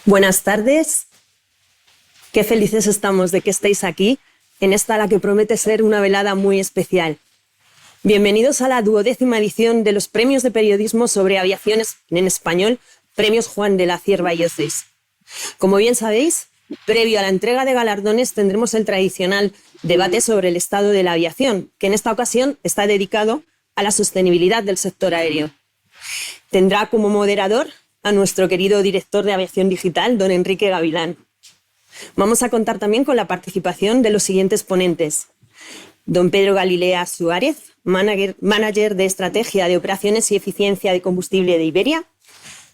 Buenas tardes. Qué felices estamos de que estéis aquí en esta la que promete ser una velada muy especial. Bienvenidos a la 12ª edición de los Premios de Periodismo sobre Aviación en Español, Premios Juan de la Cierva y Oces. Como bien sabéis, previo a la entrega de galardones tendremos el tradicional debate sobre el estado de la aviación, que en esta ocasión está dedicado a la sostenibilidad del sector aéreo. Tendrá como moderador a nuestro querido director de Aviación Digital, don Enrique Gavilán. Vamos a contar también con la participación de los siguientes ponentes: don Pedro Galilea Suárez, manager de Estrategia de Operaciones y Eficiencia de Combustible de Iberia;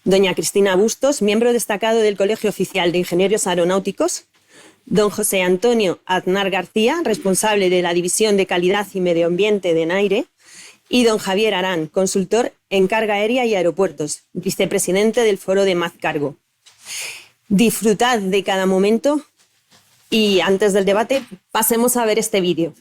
doña Cristina Bustos, miembro destacado del Colegio Oficial de Ingenieros Aeronáuticos; don José Antonio Aznar García, responsable de la División de Calidad y Medio Ambiente de NAIRE; y don Javier Arán, consultor en carga aérea y aeropuertos, vicepresidente del Foro de MazCargo. Disfrutad de cada momento y antes del debate pasemos a ver este vídeo.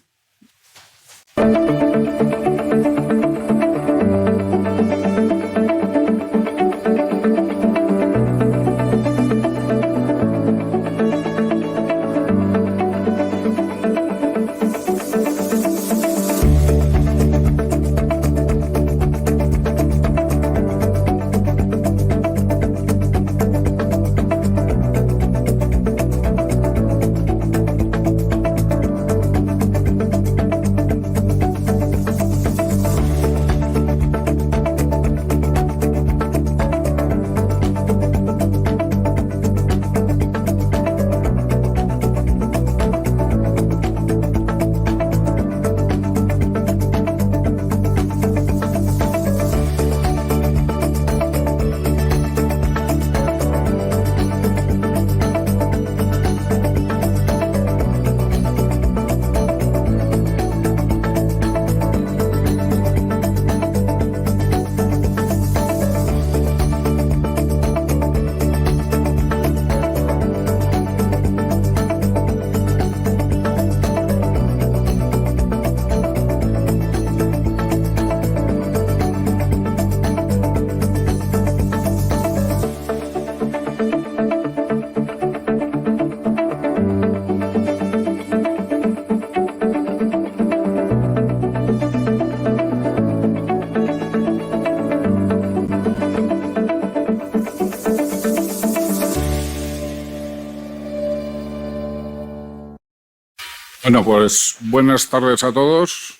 Bueno, pues buenas tardes a todos.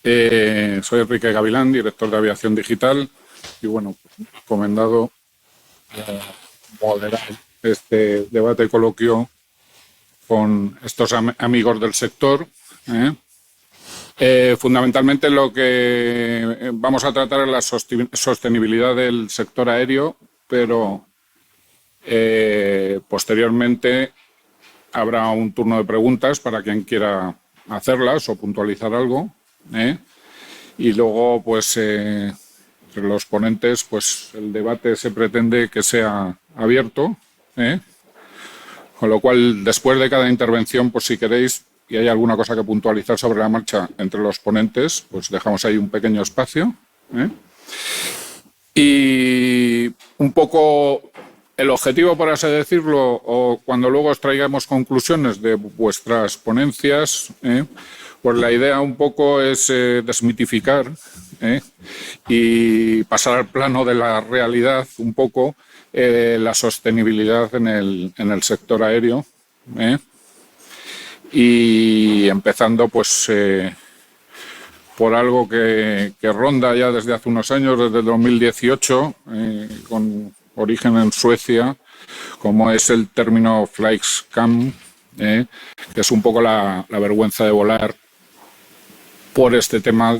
Soy Enrique Gavilán, director de Aviación Digital, y bueno, encomendado moderar este debate coloquio con estos amigos del sector. Fundamentalmente lo que vamos a tratar es la sostenibilidad del sector aéreo, pero posteriormente habrá un turno de preguntas para quien quiera hacerlas o puntualizar algo, y luego, pues, entre los ponentes, pues, el debate se pretende que sea abierto, con lo cual, después de cada intervención, pues, si queréis y hay alguna cosa que puntualizar sobre la marcha entre los ponentes, pues dejamos ahí un pequeño espacio, y un poco el objetivo, por así decirlo, o cuando luego os traigamos conclusiones de vuestras ponencias, pues la idea un poco es desmitificar y pasar al plano de la realidad un poco la sostenibilidad en el sector aéreo, y empezando pues por algo que ronda ya desde hace unos años, desde el 2018, con origen en Suecia, como es el término Flygskam, que es un poco la vergüenza de volar, por este tema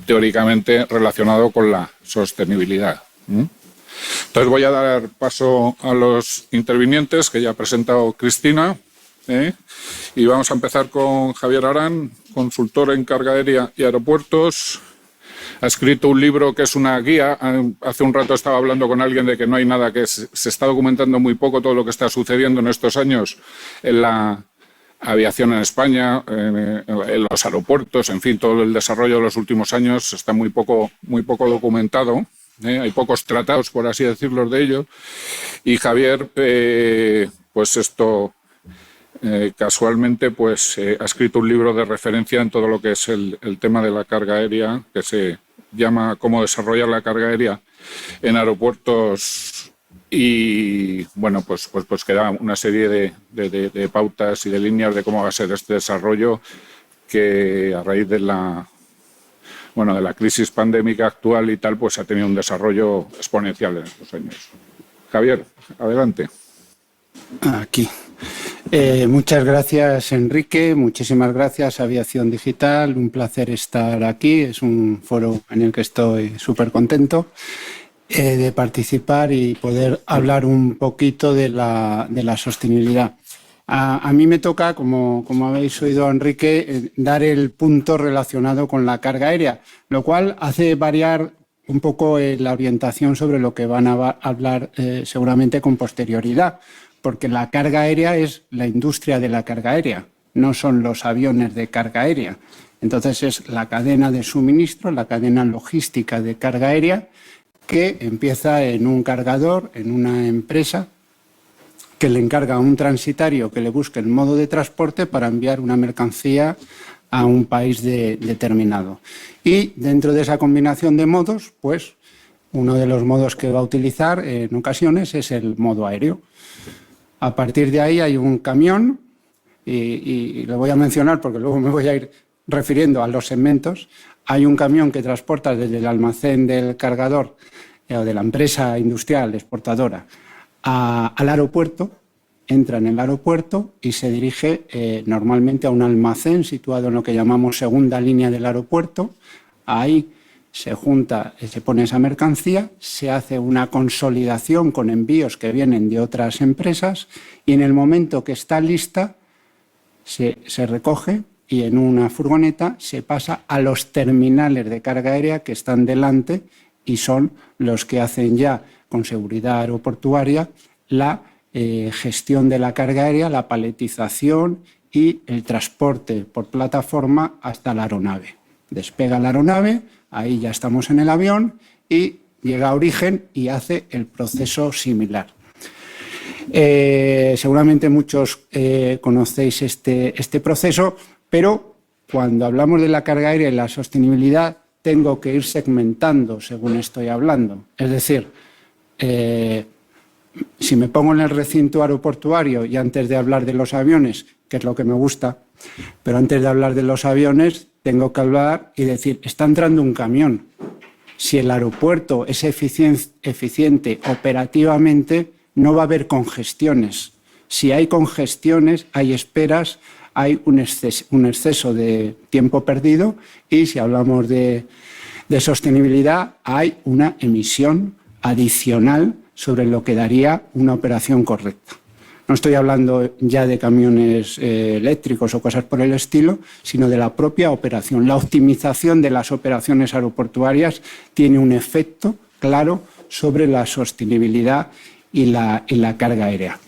teóricamente relacionado con la sostenibilidad. Entonces voy a dar paso a los intervinientes que ya ha presentado Cristina, y vamos a empezar con Javier Arán, consultor en carga aérea y aeropuertos. Ha escrito un libro que es una guía. Hace un rato estaba hablando con alguien de que no hay nada, que se está documentando muy poco todo lo que está sucediendo en estos años en la aviación en España, en los aeropuertos, en fin, todo el desarrollo de los últimos años está muy poco documentado. Hay pocos tratados, por así decirlo, de ello. Y Javier, pues esto, casualmente, pues ha escrito un libro de referencia en todo lo que es el tema de la carga aérea, que se llama Cómo desarrollar la carga aérea en aeropuertos. Y bueno, pues que da una serie de pautas y de líneas de cómo va a ser este desarrollo, que a raíz de la crisis pandémica actual y tal, pues ha tenido un desarrollo exponencial en estos años. Javier, adelante. Aquí. Muchas gracias, Enrique. Muchísimas gracias, Aviación Digital. Un placer estar aquí. Es un foro en el que estoy súper contento de participar y poder hablar un poquito de la sostenibilidad. A mí me toca, como habéis oído a Enrique, dar el punto relacionado con la carga aérea, lo cual hace variar un poco la orientación sobre lo que van a hablar seguramente con posterioridad, porque la carga aérea es la industria de la carga aérea, no son los aviones de carga aérea. Entonces es la cadena de suministro, la cadena logística de carga aérea, que empieza en un cargador, en una empresa, que le encarga a un transitario que le busque el modo de transporte para enviar una mercancía a un país determinado. Y dentro de esa combinación de modos, pues uno de los modos que va a utilizar en ocasiones es el modo aéreo. A partir de ahí hay un camión, y lo voy a mencionar porque luego me voy a ir refiriendo a los segmentos. Hay un camión que transporta desde el almacén del cargador o de la empresa industrial exportadora al aeropuerto, entra en el aeropuerto y se dirige normalmente a un almacén situado en lo que llamamos segunda línea del aeropuerto. Ahí se junta, se pone esa mercancía, se hace una consolidación con envíos que vienen de otras empresas y en el momento que está lista se recoge y en una furgoneta se pasa a los terminales de carga aérea que están delante y son los que hacen ya con seguridad aeroportuaria la gestión de la carga aérea, la paletización y el transporte por plataforma hasta la aeronave. Despega la aeronave, ahí ya estamos en el avión y llega a origen y hace el proceso similar. Seguramente muchos conocéis este proceso, pero cuando hablamos de la carga aérea y la sostenibilidad tengo que ir segmentando según estoy hablando. Es decir, si me pongo en el recinto aeroportuario y antes de hablar de los aviones, que es lo que me gusta, pero antes de hablar de los aviones tengo que hablar y decir, está entrando un camión. Si el aeropuerto es eficiente operativamente, no va a haber congestiones. Si hay congestiones, hay esperas, hay un exceso de tiempo perdido y si hablamos de sostenibilidad, hay una emisión adicional sobre lo que daría una operación correcta. No estoy hablando ya de camiones eléctricos o cosas por el estilo, sino de la propia operación. La optimización de las operaciones aeroportuarias tiene un efecto claro sobre la sostenibilidad y la carga aérea.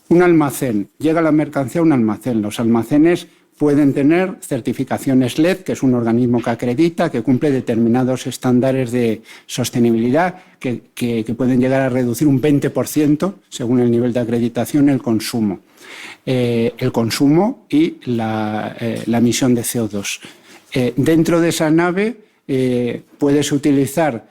Un almacén, llega la mercancía a un almacén. Los almacenes pueden tener certificaciones LED, que es un organismo que acredita, que cumple determinados estándares de sostenibilidad, que pueden llegar a reducir un 20%, según el nivel de acreditación, el consumo. Y la emisión de CO2. Dentro de esa nave puedes utilizar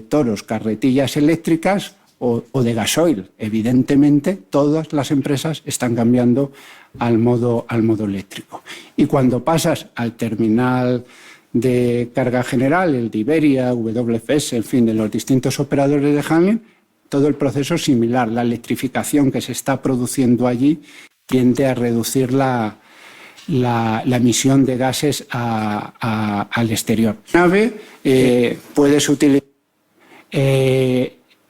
toros, carretillas eléctricas o de gasoil. Evidentemente, todas las empresas están cambiando al modo eléctrico. Y cuando pasas al terminal de carga general, el de Iberia, WFS, en fin, de los distintos operadores de handling, todo el proceso es similar. La electrificación que se está produciendo allí tiende a reducir la emisión de gases al exterior. La nave puedes utilizar...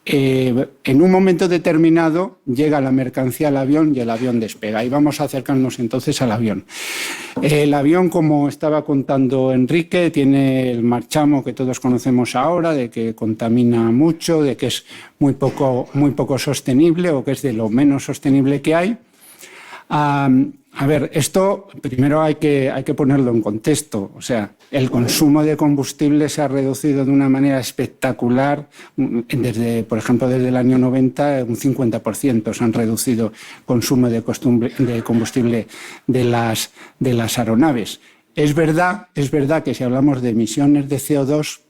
en un momento determinado llega la mercancía al avión y el avión despega. Y vamos a acercarnos entonces al avión. El avión, como estaba contando Enrique, tiene el marchamo que todos conocemos ahora, de que contamina mucho, de que es muy poco sostenible o que es de lo menos sostenible que hay. A ver, esto primero hay que ponerlo en contexto. O sea, el consumo de combustible se ha reducido de una manera espectacular. Por ejemplo, desde el año 90, un 50% se han reducido el consumo de combustible de las aeronaves. Es verdad que si hablamos de emisiones de CO2,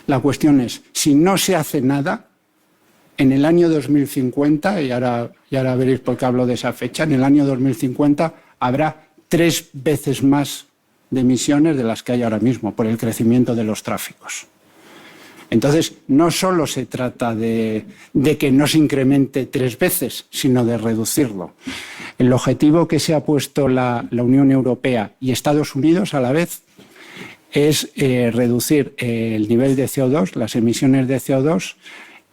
la cuestión es, si no se hace nada, en el año 2050, y ahora veréis por qué hablo de esa fecha, en el año 2050 habrá 3 veces más de emisiones de las que hay ahora mismo por el crecimiento de los tráficos. Entonces, no solo se trata de que no se incremente 3 veces, sino de reducirlo. El objetivo que se ha puesto la Unión Europea y Estados Unidos a la vez es reducir el nivel de CO2, las emisiones de CO2,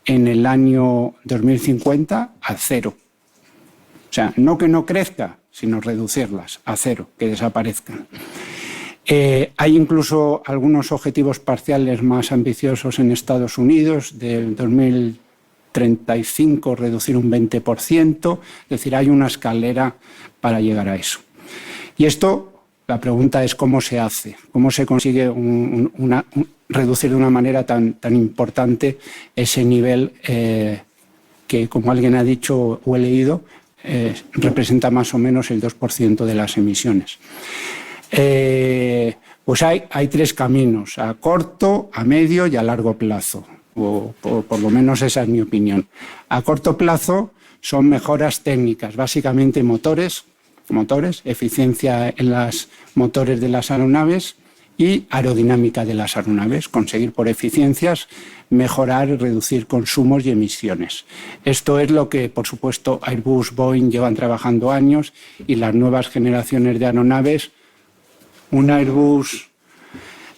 en el año 2050 a 0. O sea, no que no crezca, sino reducirlas a 0, que desaparezcan. Hay incluso algunos objetivos parciales más ambiciosos en Estados Unidos, del 2035 reducir un 20%, es decir, hay una escalera para llegar a eso. Y esto, la pregunta es cómo se hace, cómo se consigue reducir de una manera tan importante ese nivel que, como alguien ha dicho o he leído, representa más o menos el 2% de las emisiones. Pues hay 3 caminos, a corto, a medio y a largo plazo, o por lo menos esa es mi opinión. A corto plazo son mejoras técnicas, básicamente motores, eficiencia en los motores de las aeronaves y aerodinámica de las aeronaves, conseguir por eficiencias mejorar y reducir consumos y emisiones. Esto es lo que, por supuesto, Airbus, Boeing llevan trabajando años y las nuevas generaciones de aeronaves. Un Airbus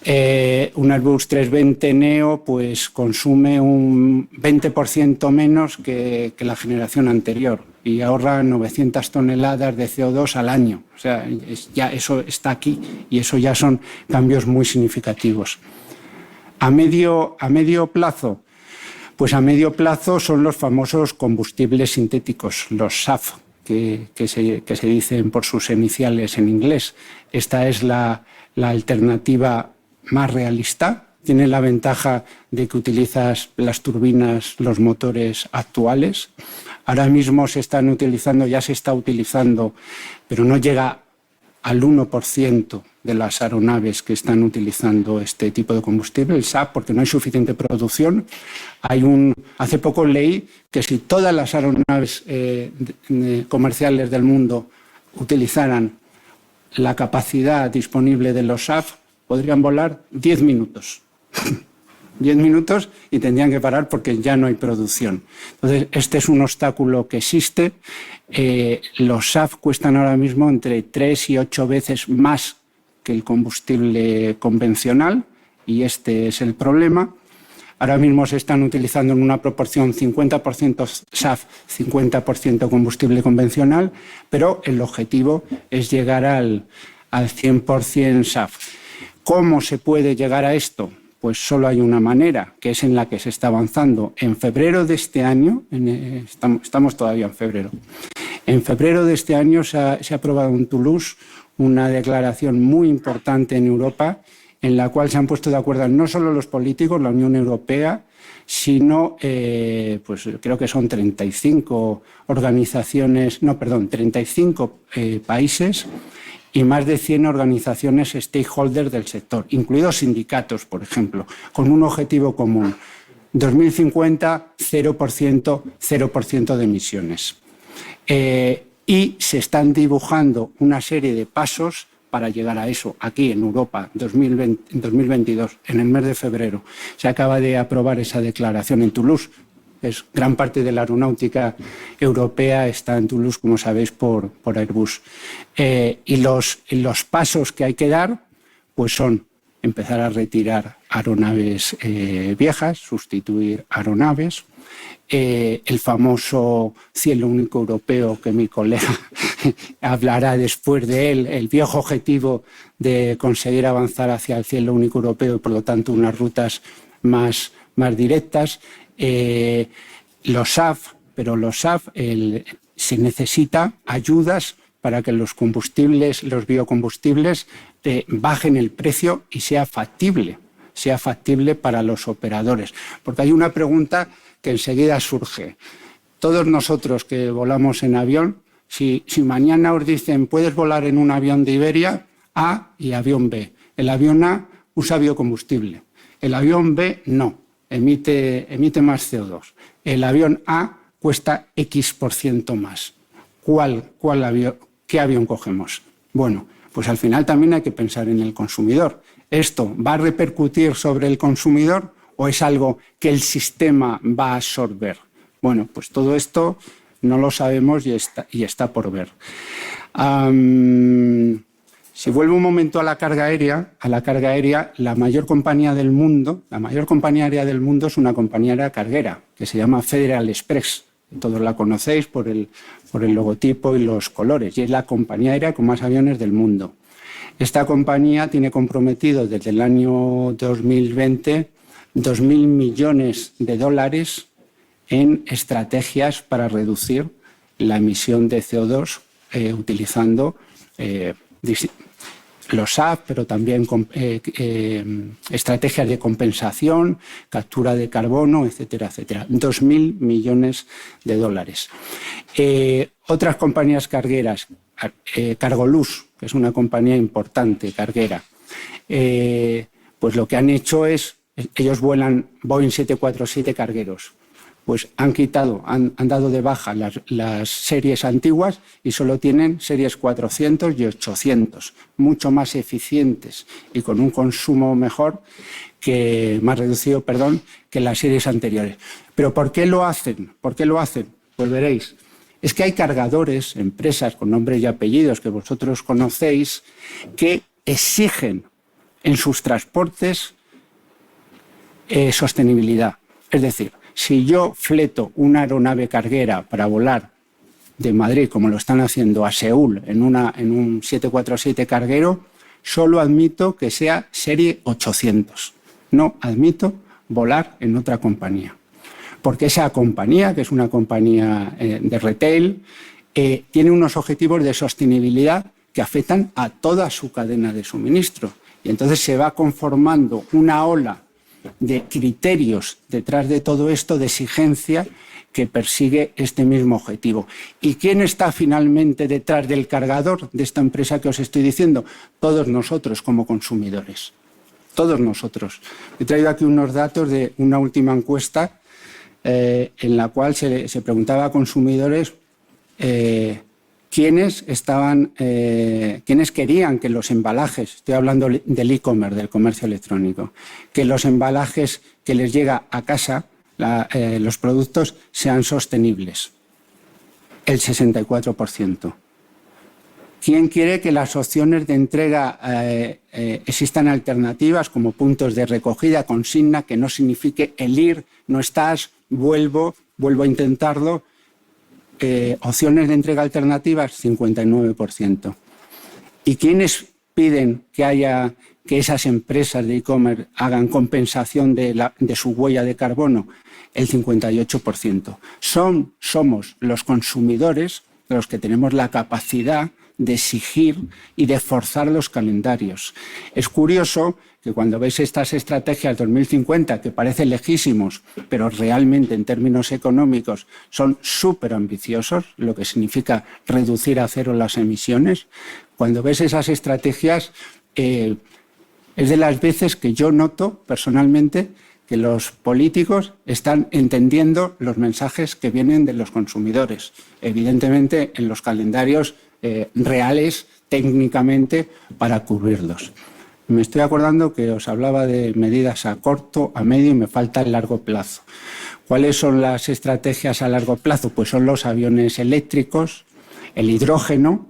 320 Neo pues consume un 20% menos que la generación anterior y ahorra 900 toneladas de CO2 al año. O sea, ya eso está aquí y eso ya son cambios muy significativos. A medio plazo, pues a medio plazo son los famosos combustibles sintéticos, los SAF, que se dicen por sus iniciales en inglés. Esta es la alternativa más realista. Tiene la ventaja de que utilizas las turbinas, los motores actuales. Ahora mismo ya se está utilizando, pero no llega al 1% de las aeronaves que están utilizando este tipo de combustible, el SAF, porque no hay suficiente producción. Hace poco leí que si todas las aeronaves comerciales del mundo utilizaran la capacidad disponible de los SAF, podrían volar 10 minutos. 10 minutos y tendrían que parar porque ya no hay producción. Entonces, este es un obstáculo que existe. Los SAF cuestan ahora mismo entre 3 y 8 veces más que el combustible convencional y este es el problema. Ahora mismo se están utilizando en una proporción 50% SAF, 50% combustible convencional, pero el objetivo es llegar al 100% SAF. ¿Cómo se puede llegar a esto? Pues solo hay una manera, que es en la que se está avanzando. En febrero de este año, estamos todavía en febrero, de este año se ha aprobado en Toulouse una declaración muy importante en Europa en la cual se han puesto de acuerdo no solo los políticos, la Unión Europea, sino pues creo que son 35 países y más de 100 organizaciones stakeholders del sector, incluidos sindicatos, por ejemplo, con un objetivo común. 2050, 0% de emisiones. Y se están dibujando una serie de pasos para llegar a eso. Aquí en Europa, en 2022, en el mes de febrero, se acaba de aprobar esa declaración en Toulouse. Gran parte de la aeronáutica europea está en Toulouse, como sabéis, por Airbus. Y los pasos que hay que dar pues son empezar a retirar aeronaves viejas, sustituir aeronaves, el famoso cielo único europeo que mi colega hablará después de él, el viejo objetivo de conseguir avanzar hacia el cielo único europeo y por lo tanto unas rutas más directas. Los SAF, pero los SAF se necesita ayudas para que los combustibles, los biocombustibles, bajen el precio y sea factible para los operadores. Porque hay una pregunta que enseguida surge. Todos nosotros que volamos en avión, si mañana os dicen puedes volar en un avión de Iberia A y avión B. El avión A usa biocombustible. El avión B no, emite más CO2. El avión A cuesta X% más. ¿Qué avión cogemos? Bueno, pues al final también hay que pensar en el consumidor. ¿Esto va a repercutir sobre el consumidor o es algo que el sistema va a absorber? Bueno, pues todo esto no lo sabemos y está por ver. Si vuelvo un momento a la carga aérea, la mayor compañía aérea del mundo es una compañía aérea carguera que se llama Federal Express. Todos la conocéis por el logotipo y los colores, y es la compañía aérea con más aviones del mundo. Esta compañía tiene comprometido desde el año 2020 $2.000 millones en estrategias para reducir la emisión de CO2 utilizando los SAF, pero también estrategias de compensación, captura de carbono, etcétera, etcétera. $2.000 millones. Otras compañías cargueras, Cargolux, que es una compañía importante carguera, pues lo que han hecho es, ellos vuelan Boeing 747 cargueros. Pues han dado de baja las series antiguas y solo tienen series 400 y 800, mucho más eficientes y con un consumo más reducido, que las series anteriores. ¿Pero por qué lo hacen? Pues veréis, es que hay cargadores, empresas con nombres y apellidos que vosotros conocéis, que exigen en sus transportes sostenibilidad. Es decir, si yo fleto una aeronave carguera para volar de Madrid, como lo están haciendo, a Seúl en un 747 carguero, solo admito que sea serie 800. No admito volar en otra compañía. Porque esa compañía, que es una compañía de retail, tiene unos objetivos de sostenibilidad que afectan a toda su cadena de suministro. Y entonces se va conformando una ola de criterios detrás de todo esto, de exigencia, que persigue este mismo objetivo. ¿Y quién está finalmente detrás del cargador de esta empresa que os estoy diciendo? Todos nosotros como consumidores. Todos nosotros. He traído aquí unos datos de una última encuesta en la cual se preguntaba a consumidores quiénes querían que los embalajes, estoy hablando del e-commerce, del comercio electrónico, que los embalajes que les llega a casa, los productos, sean sostenibles. El 64%. ¿Quién quiere que las opciones de entrega existan alternativas como puntos de recogida, consigna, que no signifique el ir, no estás, vuelvo a intentarlo? Opciones de entrega alternativas, 59%. ¿Y quiénes piden que esas empresas de e-commerce hagan compensación de su huella de carbono? El 58%. Somos los consumidores los que tenemos la capacidad de exigir y de forzar los calendarios. Es curioso que cuando veis estas estrategias 2050, que parecen lejísimos, pero realmente en términos económicos son súper ambiciosos, lo que significa reducir a cero las emisiones, cuando ves esas estrategias es de las veces que yo noto personalmente que los políticos están entendiendo los mensajes que vienen de los consumidores. Evidentemente, en los calendarios reales, técnicamente, para cubrirlos. Me estoy acordando que os hablaba de medidas a corto, a medio y me falta el largo plazo. ¿Cuáles son las estrategias a largo plazo? Pues son los aviones eléctricos, el hidrógeno.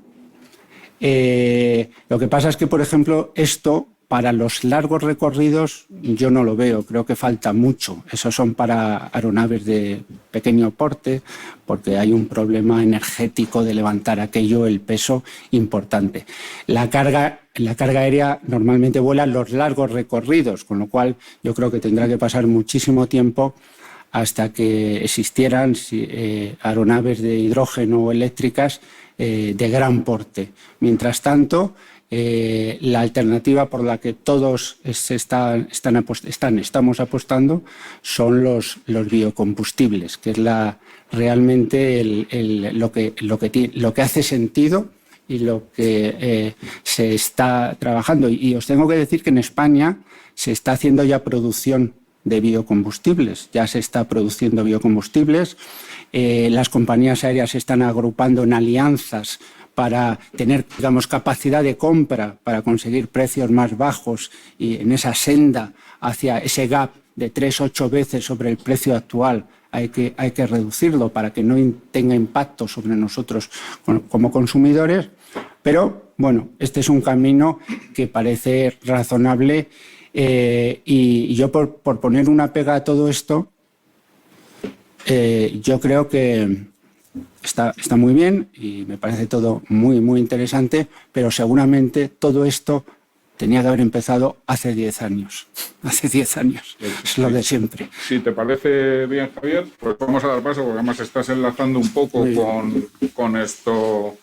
Lo que pasa es que, por ejemplo, esto para los largos recorridos yo no lo veo, creo que falta mucho. Esos son para aeronaves de pequeño porte, porque hay un problema energético de levantar aquello, el peso importante. La carga aérea normalmente vuela los largos recorridos, con lo cual yo creo que tendrá que pasar muchísimo tiempo hasta que existieran aeronaves de hidrógeno eléctricas de gran porte. Mientras tanto, la alternativa por la que todos estamos apostando son los biocombustibles, que es realmente lo que hace sentido y lo que se está trabajando. Y os tengo que decir que en España se está haciendo ya producción de biocombustibles, ya se está produciendo biocombustibles. Las compañías aéreas se están agrupando en alianzas para tener, digamos, capacidad de compra, para conseguir precios más bajos y en esa senda hacia ese gap de 3-8 veces sobre el precio actual. Hay que reducirlo para que no tenga impacto sobre nosotros como consumidores. Pero, bueno, este es un camino que parece razonable. Y yo, por poner una pega a todo esto, yo creo que está muy bien y me parece todo muy, muy interesante, pero seguramente todo esto tenía que haber empezado hace 10 años. Hace 10 años. Es lo de siempre. Si te parece bien, Javier, pues vamos a dar paso, porque además estás enlazando un poco con esto,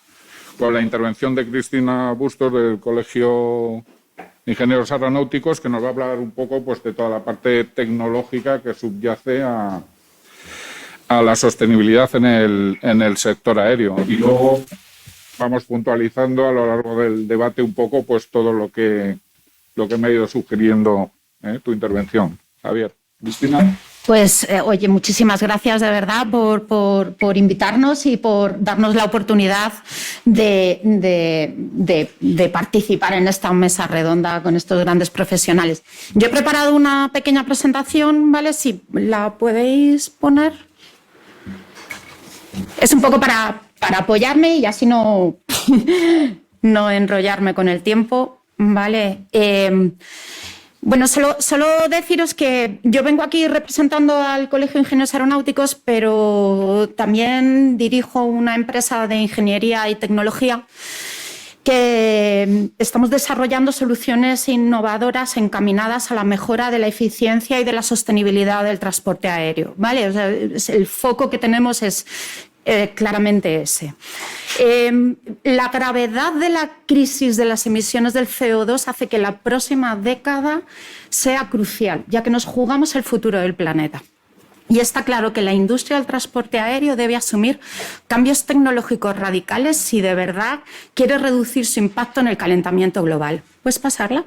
con la intervención de Cristina Bustos del Colegio de Ingenieros Aeronáuticos, que nos va a hablar un poco pues, de toda la parte tecnológica que subyace a la sostenibilidad en el sector aéreo. Y luego vamos puntualizando a lo largo del debate un poco pues todo lo que me ha ido sugiriendo tu intervención. Javier. Cristina. Pues, oye, muchísimas gracias de verdad por invitarnos y por darnos la oportunidad de participar en esta mesa redonda con estos grandes profesionales. Yo he preparado una pequeña presentación, ¿vale? Si la podéis poner. Es un poco para apoyarme y así no enrollarme con el tiempo, ¿vale? Bueno, solo deciros que yo vengo aquí representando al Colegio de Ingenieros Aeronáuticos, pero también dirijo una empresa de ingeniería y tecnología que estamos desarrollando soluciones innovadoras encaminadas a la mejora de la eficiencia y de la sostenibilidad del transporte aéreo, ¿vale? O sea, el foco que tenemos es claramente ese. La gravedad de la crisis de las emisiones del CO2 hace que la próxima década sea crucial, ya que nos jugamos el futuro del planeta. Y está claro que la industria del transporte aéreo debe asumir cambios tecnológicos radicales si de verdad quiere reducir su impacto en el calentamiento global. ¿Puedes pasarla?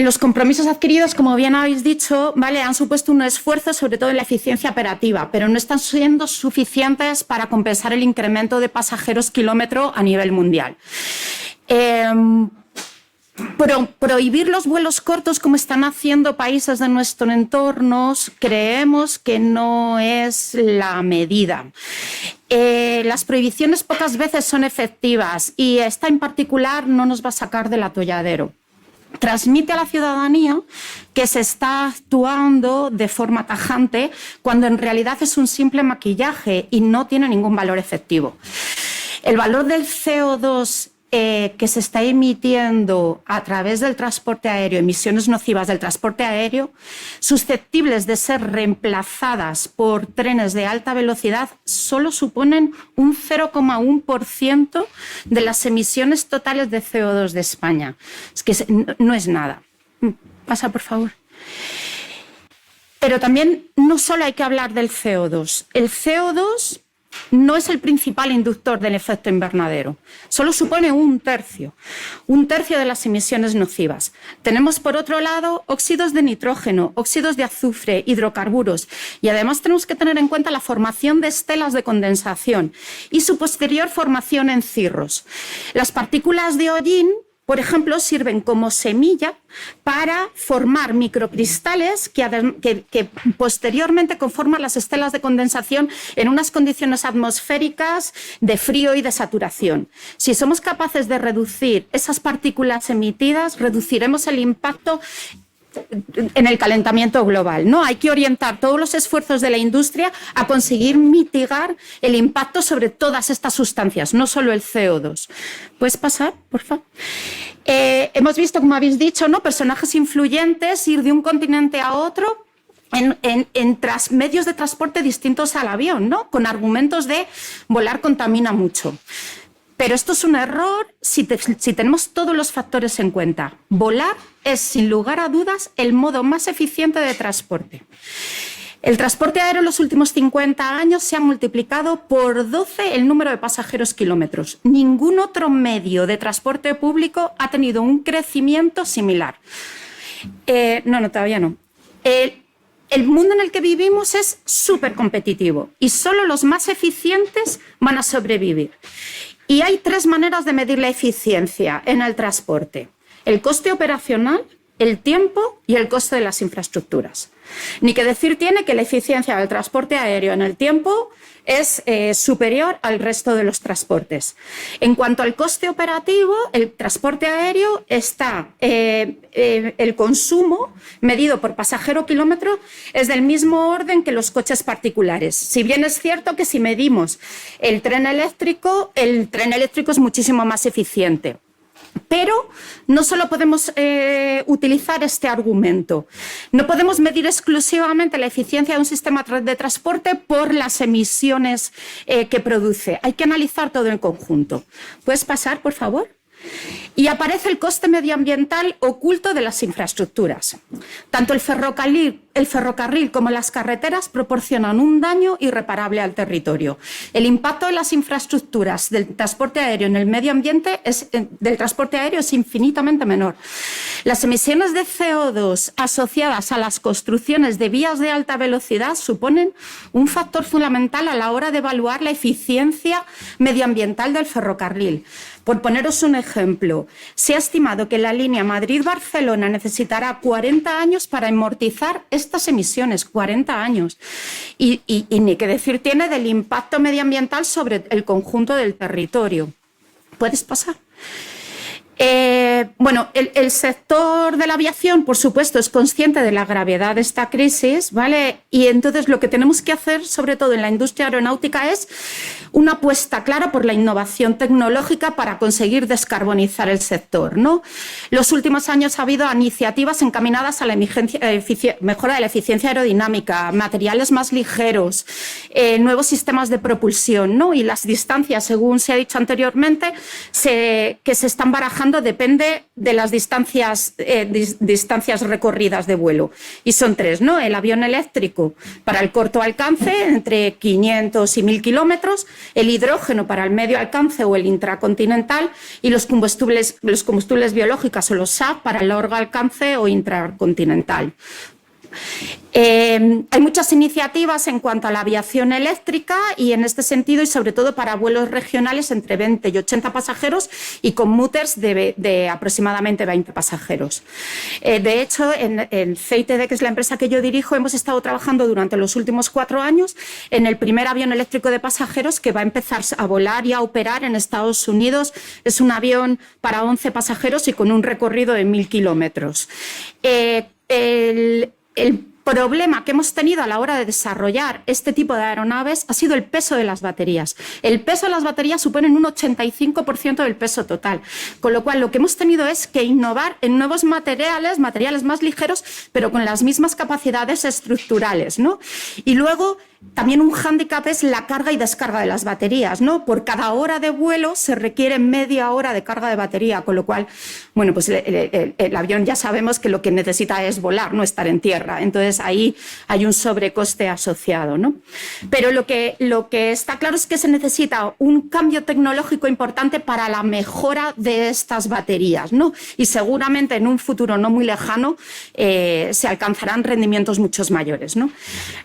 Los compromisos adquiridos, como bien habéis dicho, ¿vale? Han supuesto un esfuerzo, sobre todo en la eficiencia operativa, pero no están siendo suficientes para compensar el incremento de pasajeros kilómetro a nivel mundial. Prohibir los vuelos cortos, como están haciendo países de nuestro entorno, creemos que no es la medida. Las prohibiciones pocas veces son efectivas y esta en particular no nos va a sacar del atolladero. Transmite a la ciudadanía que se está actuando de forma tajante cuando en realidad es un simple maquillaje y no tiene ningún valor efectivo. El valor del CO2 que se está emitiendo a través del transporte aéreo, emisiones nocivas del transporte aéreo, susceptibles de ser reemplazadas por trenes de alta velocidad, solo suponen un 0,1% de las emisiones totales de CO2 de España. Es que no es nada. Pasa, por favor. Pero también no solo hay que hablar del CO2. El CO2 no es el principal inductor del efecto invernadero. Solo supone un tercio de las emisiones nocivas. Tenemos, por otro lado, óxidos de nitrógeno, óxidos de azufre, hidrocarburos. Y además tenemos que tener en cuenta la formación de estelas de condensación y su posterior formación en cirros. Las partículas de hollín, por ejemplo, sirven como semilla para formar microcristales que posteriormente conforman las estelas de condensación en unas condiciones atmosféricas de frío y de saturación. Si somos capaces de reducir esas partículas emitidas, reduciremos el impacto en el calentamiento global, ¿no? Hay que orientar todos los esfuerzos de la industria a conseguir mitigar el impacto sobre todas estas sustancias, no solo el CO2. ¿Puedes pasar, por favor? Hemos visto, como habéis dicho, ¿no? Personajes influyentes ir de un continente a otro medios de transporte distintos al avión, ¿no? Con argumentos de volar contamina mucho. Pero esto es un error si tenemos todos los factores en cuenta. Volar es, sin lugar a dudas, el modo más eficiente de transporte. El transporte aéreo en los últimos 50 años se ha multiplicado por 12 el número de pasajeros kilómetros. Ningún otro medio de transporte público ha tenido un crecimiento similar. Todavía no. El mundo en el que vivimos es súper competitivo y solo los más eficientes van a sobrevivir. Y hay 3 maneras de medir la eficiencia en el transporte: el coste operacional, el tiempo y el coste de las infraestructuras. Ni que decir tiene que la eficiencia del transporte aéreo en el tiempo es superior al resto de los transportes. En cuanto al coste operativo, el transporte aéreo está, el consumo medido por pasajero kilómetro es del mismo orden que los coches particulares. Si bien es cierto que si medimos el tren eléctrico es muchísimo más eficiente. Pero no solo podemos utilizar este argumento. No podemos medir exclusivamente la eficiencia de un sistema de transporte por las emisiones que produce. Hay que analizar todo en conjunto. ¿Puedes pasar, por favor? Y aparece el coste medioambiental oculto de las infraestructuras. Tanto el ferrocarril como las carreteras proporcionan un daño irreparable al territorio. El impacto de las infraestructuras del transporte aéreo en el medio ambiente es infinitamente menor. Las emisiones de CO2 asociadas a las construcciones de vías de alta velocidad suponen un factor fundamental a la hora de evaluar la eficiencia medioambiental del ferrocarril. Por poneros un ejemplo, se ha estimado que la línea Madrid-Barcelona necesitará 40 años para amortizar estas emisiones, 40 años. Y ni que decir tiene del impacto medioambiental sobre el conjunto del territorio. ¿Puedes pasar? El sector de la aviación, por supuesto, es consciente de la gravedad de esta crisis, ¿vale? Y entonces lo que tenemos que hacer, sobre todo en la industria aeronáutica, es una apuesta clara por la innovación tecnológica para conseguir descarbonizar el sector, ¿no? Los últimos años ha habido iniciativas encaminadas a la mejora de la eficiencia aerodinámica, materiales más ligeros, nuevos sistemas de propulsión, ¿no? Y las distancias, según se ha dicho anteriormente, que se están barajando depende de las distancias recorridas de vuelo. Y son 3, ¿no? El avión eléctrico para el corto alcance, entre 500 y 1000 kilómetros, el hidrógeno para el medio alcance o el intracontinental y los combustibles biológicos o los SAF para el largo alcance o intracontinental. Hay muchas iniciativas en cuanto a la aviación eléctrica y en este sentido y sobre todo para vuelos regionales entre 20 y 80 pasajeros y con commuters de aproximadamente 20 pasajeros. De hecho, en CITD, que es la empresa que yo dirijo, hemos estado trabajando durante los últimos 4 años en el primer avión eléctrico de pasajeros que va a empezar a volar y a operar en Estados Unidos. Es un avión para 11 pasajeros y con un recorrido de 1000 kilómetros. El problema que hemos tenido a la hora de desarrollar este tipo de aeronaves ha sido el peso de las baterías. El peso de las baterías supone un 85% del peso total, con lo cual lo que hemos tenido es que innovar en nuevos materiales más ligeros, pero con las mismas capacidades estructurales, ¿no? Y luego también un hándicap es la carga y descarga de las baterías, ¿no? Por cada hora de vuelo se requiere media hora de carga de batería, con lo cual, bueno, pues el avión ya sabemos que lo que necesita es volar, no estar en tierra. Entonces ahí hay un sobrecoste asociado, ¿no? Pero lo que está claro es que se necesita un cambio tecnológico importante para la mejora de estas baterías, ¿no? Y seguramente en un futuro no muy lejano se alcanzarán rendimientos mucho mayores, ¿no?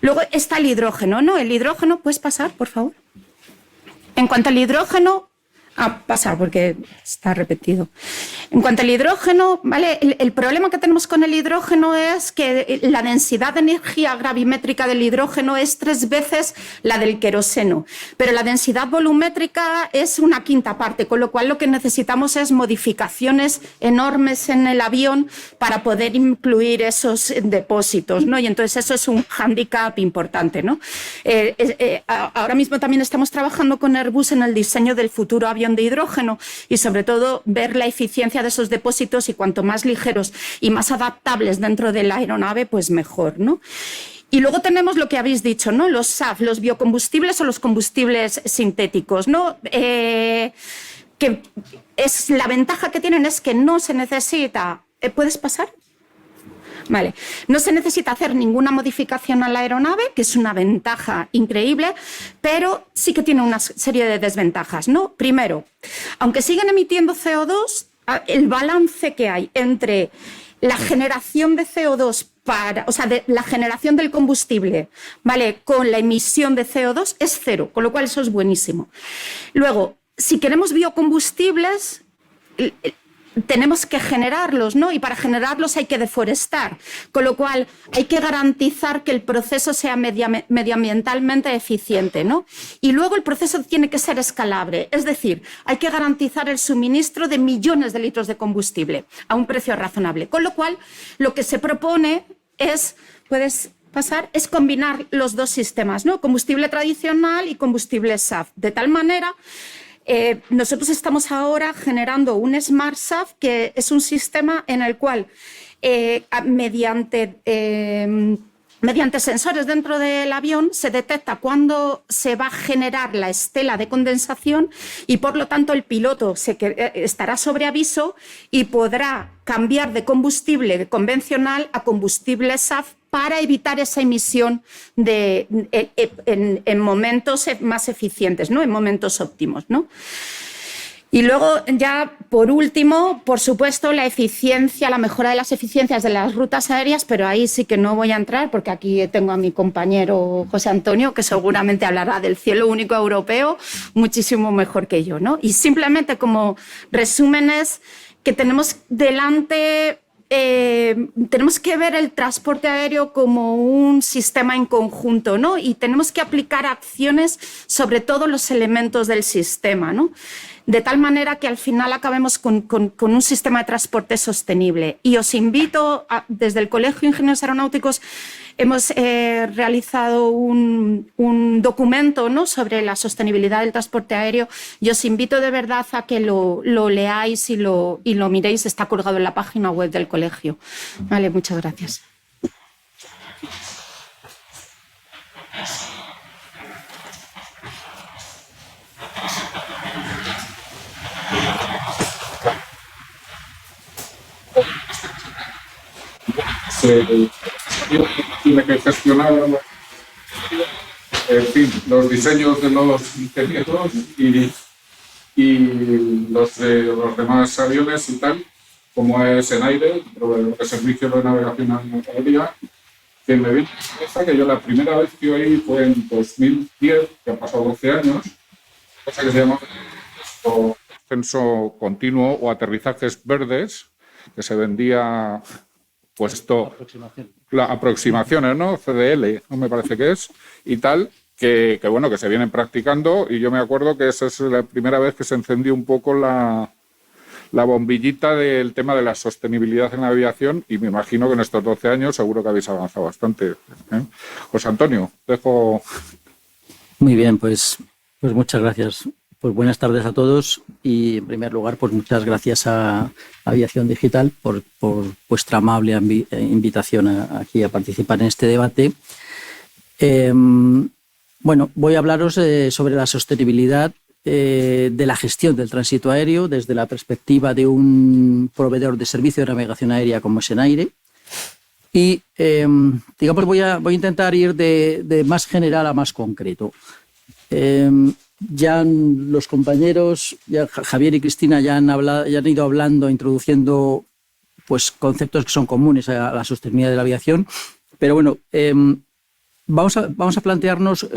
Luego está el hidrógeno. ¿No? El hidrógeno, ¿puedes pasar, por favor? En cuanto al hidrógeno, pasar porque está repetido. En cuanto al hidrógeno, ¿vale? El problema que tenemos con el hidrógeno es que la densidad de energía gravimétrica del hidrógeno es 3 veces la del queroseno, pero la densidad volumétrica es una quinta parte, con lo cual lo que necesitamos es modificaciones enormes en el avión para poder incluir esos depósitos, ¿no? Y entonces eso es un hándicap importante, ¿no? Ahora mismo también estamos trabajando con Airbus en el diseño del futuro avión de hidrógeno y sobre todo ver la eficiencia de esos depósitos y cuanto más ligeros y más adaptables dentro de la aeronave, pues mejor, ¿no? Y luego tenemos lo que habéis dicho, ¿no? Los SAF, los biocombustibles o los combustibles sintéticos, ¿no? Que es la ventaja que tienen es que no se necesita... ¿Puedes pasar? Vale. No se necesita hacer ninguna modificación a la aeronave, que es una ventaja increíble, pero sí que tiene una serie de desventajas, ¿no? Primero, aunque siguen emitiendo CO2, el balance que hay entre la generación de CO2 la generación del combustible, ¿vale?, con la emisión de CO2 es cero, con lo cual eso es buenísimo. Luego, si queremos biocombustibles, tenemos que generarlos, ¿no? Y para generarlos hay que deforestar, con lo cual hay que garantizar que el proceso sea medioambientalmente eficiente, ¿no? Y luego el proceso tiene que ser escalable, es decir, hay que garantizar el suministro de millones de litros de combustible a un precio razonable, con lo cual lo que se propone es, ¿puedes pasar?, es combinar los dos sistemas, ¿no? Combustible tradicional y combustible SAF, de tal manera... nosotros estamos ahora generando un Smart SAF, que es un sistema en el cual mediante sensores dentro del avión se detecta cuándo se va a generar la estela de condensación y por lo tanto el piloto estará sobre aviso y podrá cambiar de combustible convencional a combustible SAF para evitar esa emisión en momentos más eficientes, ¿no?, en momentos óptimos, ¿no? Y luego, ya por último, por supuesto, la mejora de las eficiencias de las rutas aéreas, pero ahí sí que no voy a entrar porque aquí tengo a mi compañero José Antonio, que seguramente hablará del cielo único europeo muchísimo mejor que yo, ¿no? Y simplemente como resúmenes que tenemos delante... tenemos que ver el transporte aéreo como un sistema en conjunto, ¿no? Y tenemos que aplicar acciones sobre todos los elementos del sistema, ¿no?, de tal manera que al final acabemos con un sistema de transporte sostenible. Y os invito, desde el Colegio de Ingenieros Aeronáuticos hemos realizado un documento, ¿no?, sobre la sostenibilidad del transporte aéreo, y os invito de verdad a que lo leáis y lo miréis. Está colgado en la página web del colegio. Vale, muchas gracias. Tiene que gestionar, en fin, los diseños de los ingenieros y los demás aviones y tal, como es en aire, el servicio de navegación aérea, que me viene a la cabeza que yo la primera vez que oí fue en 2010, que han pasado 12 años, cosa que se llama ascenso continuo o aterrizajes verdes, que se vendía... pues esto, aproximaciones, ¿no?, CDL, no me parece que es, y tal, que bueno, que se vienen practicando, y yo me acuerdo que esa es la primera vez que se encendió un poco la bombillita del tema de la sostenibilidad en la aviación, y me imagino que en estos 12 años seguro que habéis avanzado bastante, ¿eh? José Antonio, dejo... Muy bien, pues muchas gracias. Pues buenas tardes a todos y, en primer lugar, pues muchas gracias a Aviación Digital por vuestra amable invitación aquí a participar en este debate. Bueno, voy a hablaros sobre la sostenibilidad de la gestión del tránsito aéreo desde la perspectiva de un proveedor de servicio de navegación aérea como es ENAIRE. Y, digamos, voy a intentar ir de más general a más concreto. Ya los compañeros, Javier y Cristina, ya han ido hablando, introduciendo pues, conceptos que son comunes a la sostenibilidad de la aviación, pero bueno, vamos a plantearnos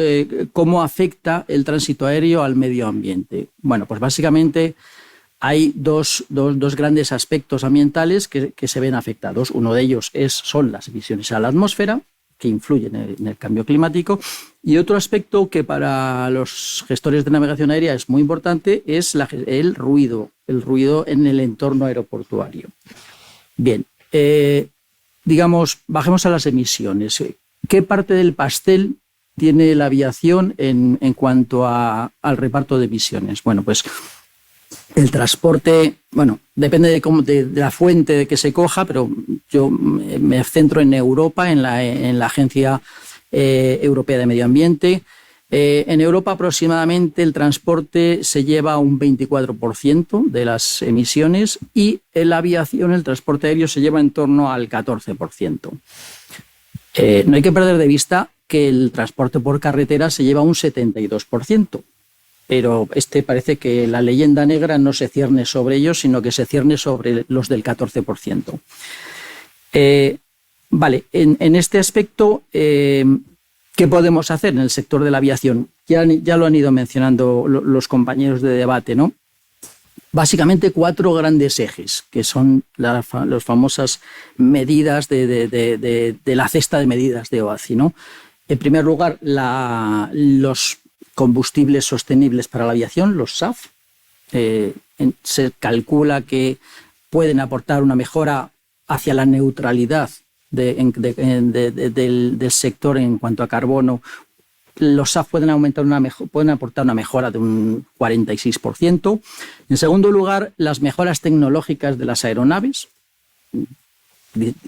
cómo afecta el tránsito aéreo al medio ambiente. Bueno, pues básicamente hay dos grandes aspectos ambientales que se ven afectados. Uno de ellos son las emisiones a la atmósfera, que influyen en el cambio climático, y otro aspecto que para los gestores de navegación aérea es muy importante es el ruido en el entorno aeroportuario. Bien, digamos, bajemos a las emisiones. ¿Qué parte del pastel tiene la aviación en cuanto al reparto de emisiones? Bueno, pues el transporte, bueno, depende de la fuente de que se coja, pero yo me centro en Europa, en la Agencia Europea de Medio Ambiente. En Europa aproximadamente el transporte se lleva un 24% de las emisiones y en la aviación, el transporte aéreo, se lleva en torno al 14%. No hay que perder de vista que el transporte por carretera se lleva un 72%, pero parece que la leyenda negra no se cierne sobre ellos, sino que se cierne sobre los del 14%. Vale, en este aspecto, ¿qué podemos hacer en el sector de la aviación? Ya lo han ido mencionando los compañeros de debate, ¿no? Básicamente 4 grandes ejes, que son las famosas medidas de la cesta de medidas de OACI, ¿no? En primer lugar, los combustibles sostenibles para la aviación, los SAF. Se calcula que pueden aportar una mejora hacia la neutralidad del sector en cuanto a carbono. Los SAF pueden aportar una mejora de un 46%. En segundo lugar, las mejoras tecnológicas de las aeronaves,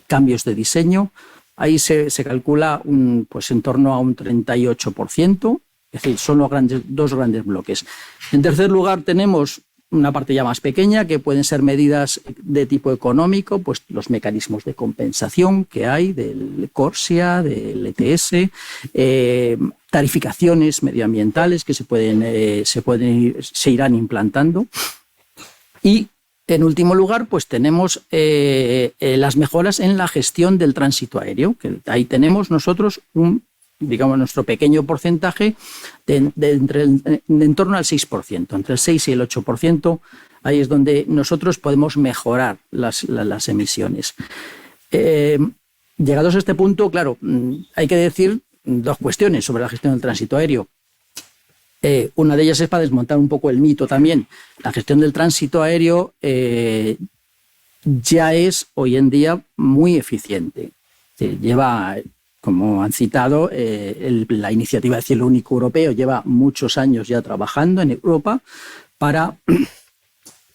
cambios de diseño. Ahí se calcula pues en torno a un 38%, es decir, son dos grandes bloques. En tercer lugar, tenemos una parte ya más pequeña, que pueden ser medidas de tipo económico, pues los mecanismos de compensación que hay del CORSIA, del ETS, tarificaciones medioambientales que se irán implantando. Y en último lugar, pues tenemos las mejoras en la gestión del tránsito aéreo, que ahí tenemos nosotros nuestro pequeño porcentaje en torno al 6%, entre el 6 y el 8%, ahí es donde nosotros podemos mejorar las emisiones. Llegados a este punto, claro, hay que decir 2 cuestiones sobre la gestión del tránsito aéreo. Una de ellas es para desmontar un poco el mito también. La gestión del tránsito aéreo ya es hoy en día muy eficiente. Lleva, como han citado, la iniciativa de Cielo Único Europeo lleva muchos años ya trabajando en Europa para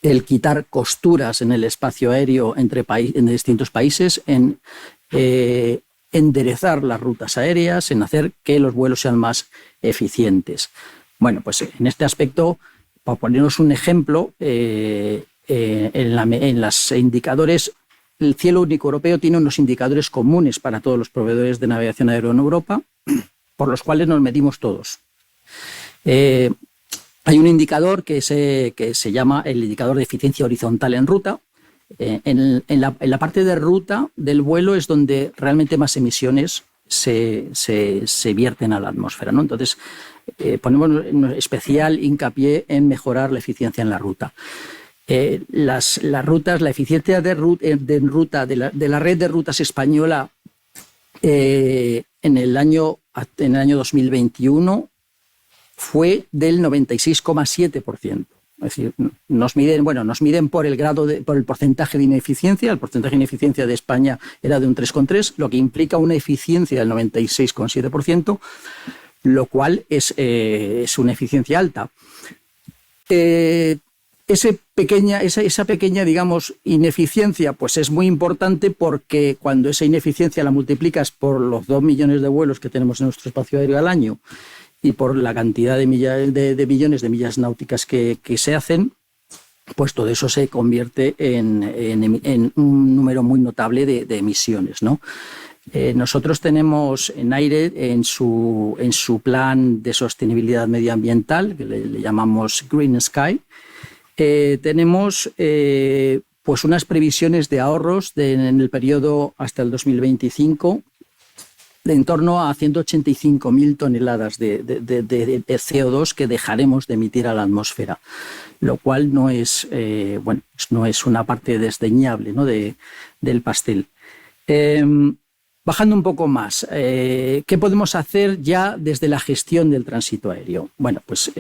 el quitar costuras en el espacio aéreo en distintos países, en enderezar las rutas aéreas, en hacer que los vuelos sean más eficientes. Bueno, pues en este aspecto, para ponernos un ejemplo, en los indicadores, el Cielo Único Europeo tiene unos indicadores comunes para todos los proveedores de navegación aérea en Europa, por los cuales nos medimos todos. Hay un indicador que se llama el indicador de eficiencia horizontal en ruta. En la parte de ruta del vuelo es donde realmente más emisiones se vierten a la atmósfera, ¿no? Entonces, ponemos especial hincapié en mejorar la eficiencia en la ruta. Las rutas, la eficiencia de ruta de la red de rutas española en el año 2021 fue del 96,7%. Es decir, nos miden por el porcentaje de ineficiencia. El porcentaje de ineficiencia de España era de un 3,3%, lo que implica una eficiencia del 96,7%, lo cual es una eficiencia alta. Esa pequeña, digamos, ineficiencia, pues es muy importante, porque cuando esa ineficiencia la multiplicas por los 2 millones de vuelos que tenemos en nuestro espacio aéreo al año y por la cantidad de millones de millas náuticas que se hacen, pues todo eso se convierte en un número muy notable de emisiones, ¿no? Nosotros tenemos en AIRE, en su plan de sostenibilidad medioambiental, que le llamamos Green Sky, tenemos pues unas previsiones de ahorros en el periodo hasta el 2025 de en torno a 185.000 toneladas de CO2 que dejaremos de emitir a la atmósfera, lo cual no es una parte desdeñable, ¿no?, del pastel. Bajando un poco más, ¿qué podemos hacer ya desde la gestión del tránsito aéreo? Bueno, pues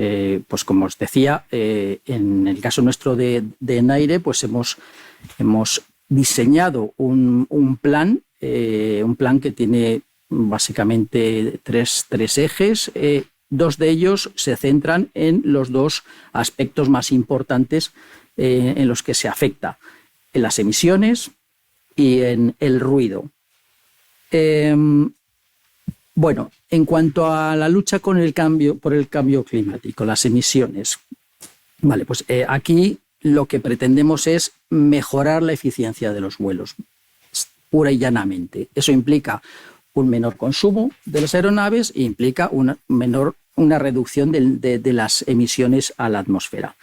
como os decía, en el caso nuestro de NAIRE, pues hemos diseñado un plan que tiene básicamente tres ejes. 2 de ellos se centran en los 2 aspectos más importantes en los que se afecta, en las emisiones y en el ruido. Bueno, en cuanto a la lucha por el cambio climático, las emisiones, vale, pues aquí lo que pretendemos es mejorar la eficiencia de los vuelos, pura y llanamente. Eso implica un menor consumo de las aeronaves e implica una reducción de las emisiones a la atmósfera.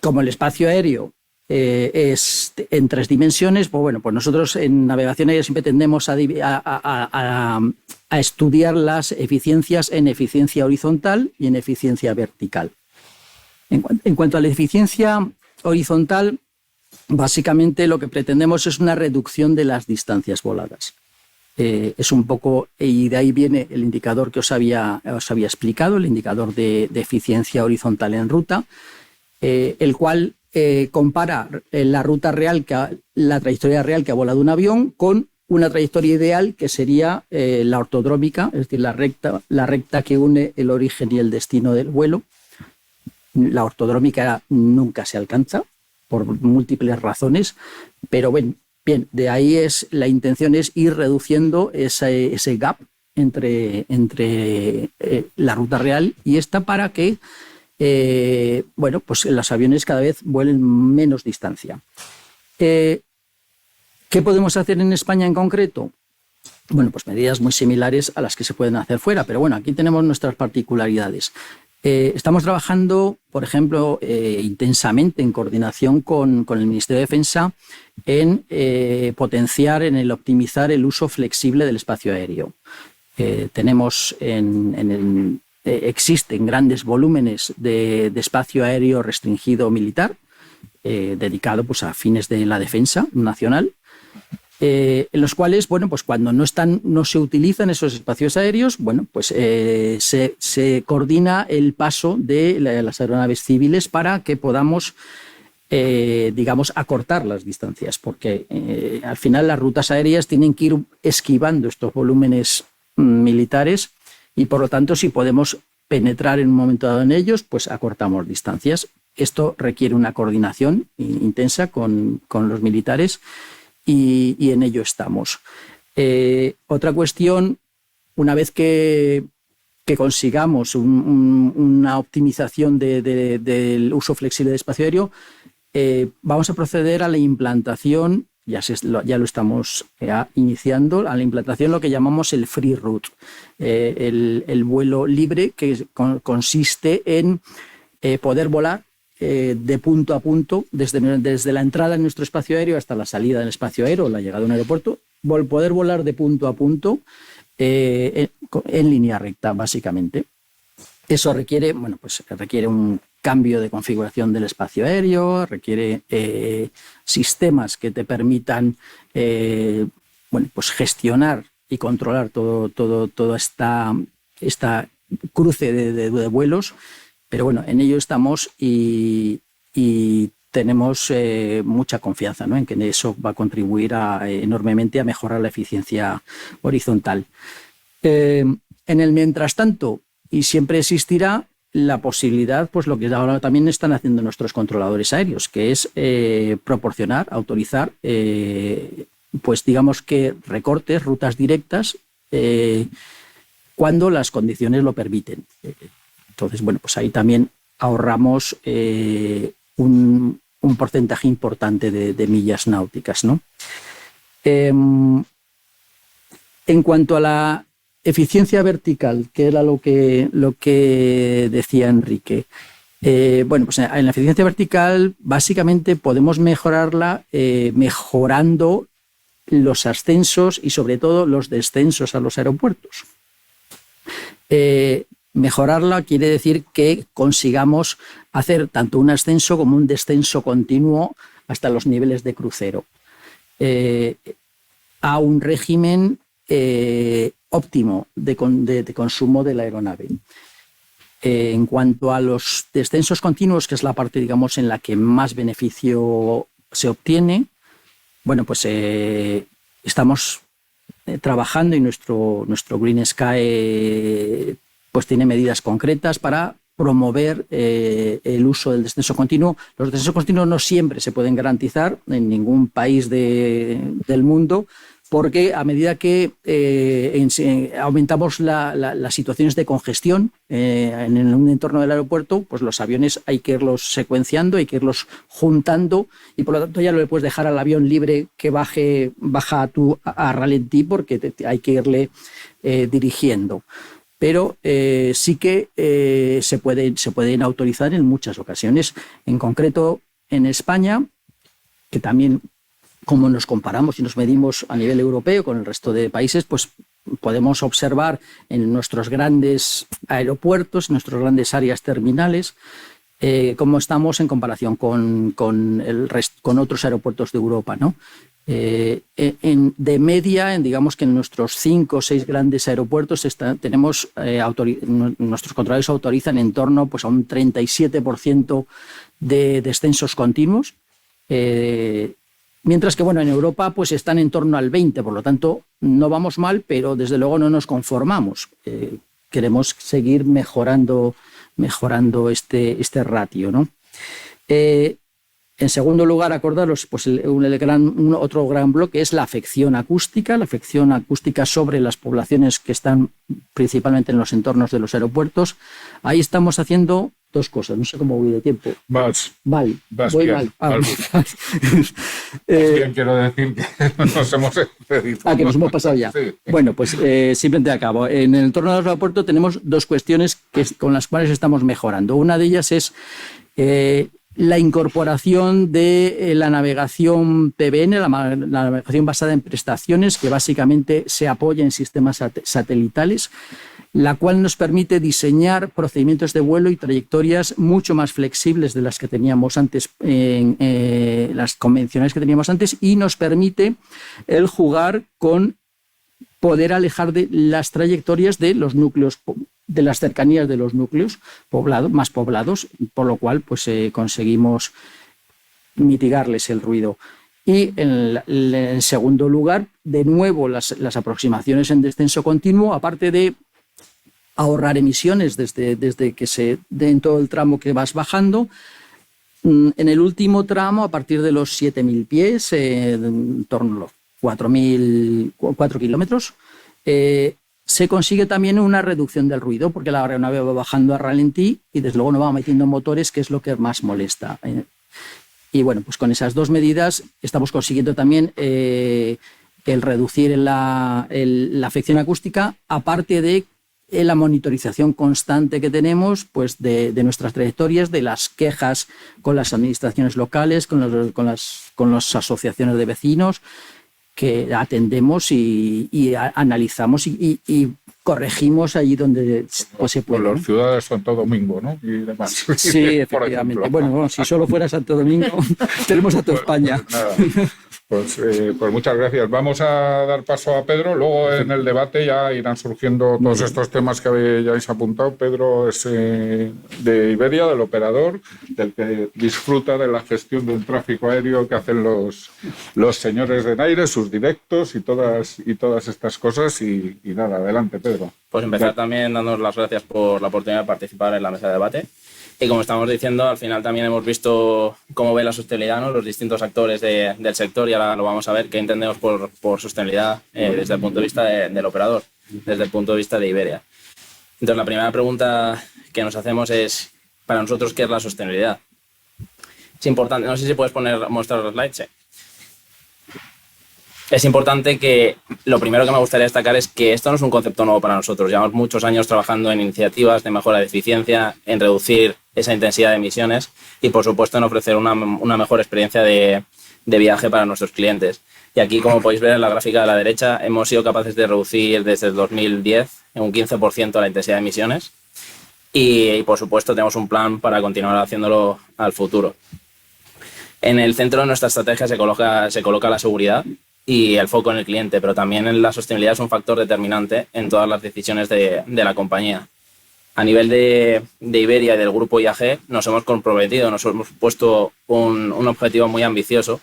Como el espacio aéreo es en 3 dimensiones, pues bueno, pues nosotros en navegación aérea siempre tendemos a estudiar las eficiencias en eficiencia horizontal y en eficiencia vertical. En cuanto a la eficiencia horizontal, básicamente lo que pretendemos es una reducción de las distancias voladas. Es un poco, y de ahí viene el indicador que os había explicado, el indicador de eficiencia horizontal en ruta, el cual compara la ruta real, la trayectoria real que ha volado un avión con una trayectoria ideal que sería la ortodrómica, es decir, la recta que une el origen y el destino del vuelo. La ortodrómica nunca se alcanza por múltiples razones, pero bueno, bien, de ahí la intención es ir reduciendo ese gap entre la ruta real y esta para que bueno, pues los aviones cada vez vuelen menos distancia. ¿Qué podemos hacer en España en concreto? Bueno, pues medidas muy similares a las que se pueden hacer fuera, pero bueno, aquí tenemos nuestras particularidades. Estamos trabajando, por ejemplo, intensamente en coordinación con el Ministerio de Defensa en potenciar, en el optimizar el uso flexible del espacio aéreo. Tenemos existen grandes volúmenes de espacio aéreo restringido militar dedicado pues, a fines de la defensa nacional. En los cuales, bueno, pues cuando no se utilizan esos espacios aéreos, bueno, pues se coordina el paso de las aeronaves civiles para que podamos, digamos, acortar las distancias, porque al final las rutas aéreas tienen que ir esquivando estos volúmenes militares y, por lo tanto, si podemos penetrar en un momento dado en ellos, pues acortamos distancias. Esto requiere una coordinación intensa con los militares. Y en ello estamos. Otra cuestión, una vez que consigamos una optimización del uso flexible del espacio aéreo, vamos a proceder a la implantación, ya lo estamos iniciando, a la implantación lo que llamamos el free route, el vuelo libre, que consiste en poder volar de punto a punto, desde la entrada en nuestro espacio aéreo hasta la salida del espacio aéreo, la llegada a un aeropuerto, poder volar de punto a punto en línea recta, básicamente. Eso requiere, bueno, pues requiere un cambio de configuración del espacio aéreo, requiere sistemas que te permitan bueno, pues gestionar y controlar toda esta cruce de vuelos. Pero bueno, en ello estamos y tenemos mucha confianza, ¿no?, en que eso va a contribuir enormemente a mejorar la eficiencia horizontal. En el mientras tanto, y siempre existirá la posibilidad, pues lo que ahora también están haciendo nuestros controladores aéreos, que es proporcionar, autorizar, pues digamos que recortes, rutas directas, cuando las condiciones lo permiten. Entonces, bueno, pues ahí también ahorramos un porcentaje importante de millas náuticas, ¿no? En cuanto a la eficiencia vertical, que era lo que decía Enrique, bueno, pues en la eficiencia vertical básicamente podemos mejorarla mejorando los ascensos y sobre todo los descensos a los aeropuertos. Mejorarla quiere decir que consigamos hacer tanto un ascenso como un descenso continuo hasta los niveles de crucero, a un régimen óptimo de consumo de la aeronave. En cuanto a los descensos continuos, que es la parte, digamos, en la que más beneficio se obtiene, bueno, pues estamos trabajando y nuestro Green Sky pues tiene medidas concretas para promover el uso del descenso continuo. Los descensos continuos no siempre se pueden garantizar en ningún país del mundo, porque a medida que aumentamos las situaciones de congestión en un entorno del aeropuerto, pues los aviones hay que irlos secuenciando, hay que irlos juntando, y por lo tanto ya no le puedes dejar al avión libre que baja a ralentí, porque hay que irle dirigiendo. Pero sí que se pueden autorizar en muchas ocasiones. En concreto, en España, que también, como nos comparamos y nos medimos a nivel europeo con el resto de países, pues podemos observar en nuestros grandes aeropuertos, nuestras grandes áreas terminales, cómo estamos en comparación con otros aeropuertos de Europa, ¿no? De media, digamos que en nuestros 5 o 6 grandes aeropuertos nuestros controladores autorizan en torno, pues, a un 37% de descensos continuos. Mientras que, bueno, en Europa pues están en torno al 20%, por lo tanto no vamos mal, pero desde luego no nos conformamos. Queremos seguir mejorando este ratio, ¿no? En segundo lugar, acordaros, pues otro gran bloque es la afección acústica sobre las poblaciones que están principalmente en los entornos de los aeropuertos. Ahí estamos haciendo 2 cosas, no sé cómo voy de tiempo. Vas bien. Bien, quiero decir que nos hemos excedido. Que nos hemos pasado ya. Sí. Bueno, pues simplemente acabo. En el entorno del aeropuerto tenemos 2 cuestiones con las cuales estamos mejorando. Una de ellas es la incorporación de la navegación PBN, la navegación basada en prestaciones, que básicamente se apoya en sistemas satelitales, la cual nos permite diseñar procedimientos de vuelo y trayectorias mucho más flexibles de las que teníamos antes, las convencionales que teníamos antes, y nos permite el jugar con poder alejar de las trayectorias de los núcleos, de las cercanías de los núcleos más poblados, por lo cual pues conseguimos mitigarles el ruido. Y en segundo lugar, de nuevo, las aproximaciones en descenso continuo, aparte de ahorrar emisiones desde que en todo el tramo que vas bajando, en el último tramo, a partir de los 7.000 pies, en torno a los 4 kilómetros, se consigue también una reducción del ruido, porque la aeronave va bajando a ralentí y desde luego no va metiendo motores, que es lo que más molesta. Y bueno, pues con esas 2 medidas estamos consiguiendo también el reducir la afección acústica, aparte de la monitorización constante que tenemos, pues de nuestras trayectorias, de las quejas con las administraciones locales, con las asociaciones de vecinos, que atendemos y analizamos y corregimos allí donde pues, se puede. Las ciudades de Santo Domingo, ¿no? Y demás. Sí, efectivamente. Bueno, si solo fuera Santo Domingo, tenemos a toda España. Pues muchas gracias. Vamos a dar paso a Pedro. Luego en el debate ya irán surgiendo todos estos temas que habéis apuntado. Pedro es de Iberia, del operador, del que disfruta de la gestión del tráfico aéreo que hacen los señores de Naire, sus directos y todas estas cosas. Y nada, adelante, Pedro. Pues empezar también dándonos las gracias por la oportunidad de participar en la mesa de debate. Y como estamos diciendo, al final también hemos visto cómo ve la sostenibilidad, ¿no? Los distintos actores del sector, y ahora lo vamos a ver, qué entendemos por sostenibilidad desde el punto de vista del operador, desde el punto de vista de Iberia. Entonces, la primera pregunta que nos hacemos es, para nosotros, ¿qué es la sostenibilidad? Es importante, no sé si puedes mostrar los slides. Sí. Es importante que lo primero que me gustaría destacar es que esto no es un concepto nuevo para nosotros. Llevamos muchos años trabajando en iniciativas de mejora de eficiencia, en reducir esa intensidad de emisiones y, por supuesto, en ofrecer una mejor experiencia de viaje para nuestros clientes. Y aquí, como podéis ver en la gráfica de la derecha, hemos sido capaces de reducir desde el 2010 en un 15% la intensidad de emisiones y, por supuesto, tenemos un plan para continuar haciéndolo al futuro. En el centro de nuestra estrategia se coloca la seguridad y el foco en el cliente, pero también la sostenibilidad es un factor determinante en todas las decisiones de la compañía. A nivel de Iberia y del grupo IAG nos hemos comprometido, nos hemos puesto un objetivo muy ambicioso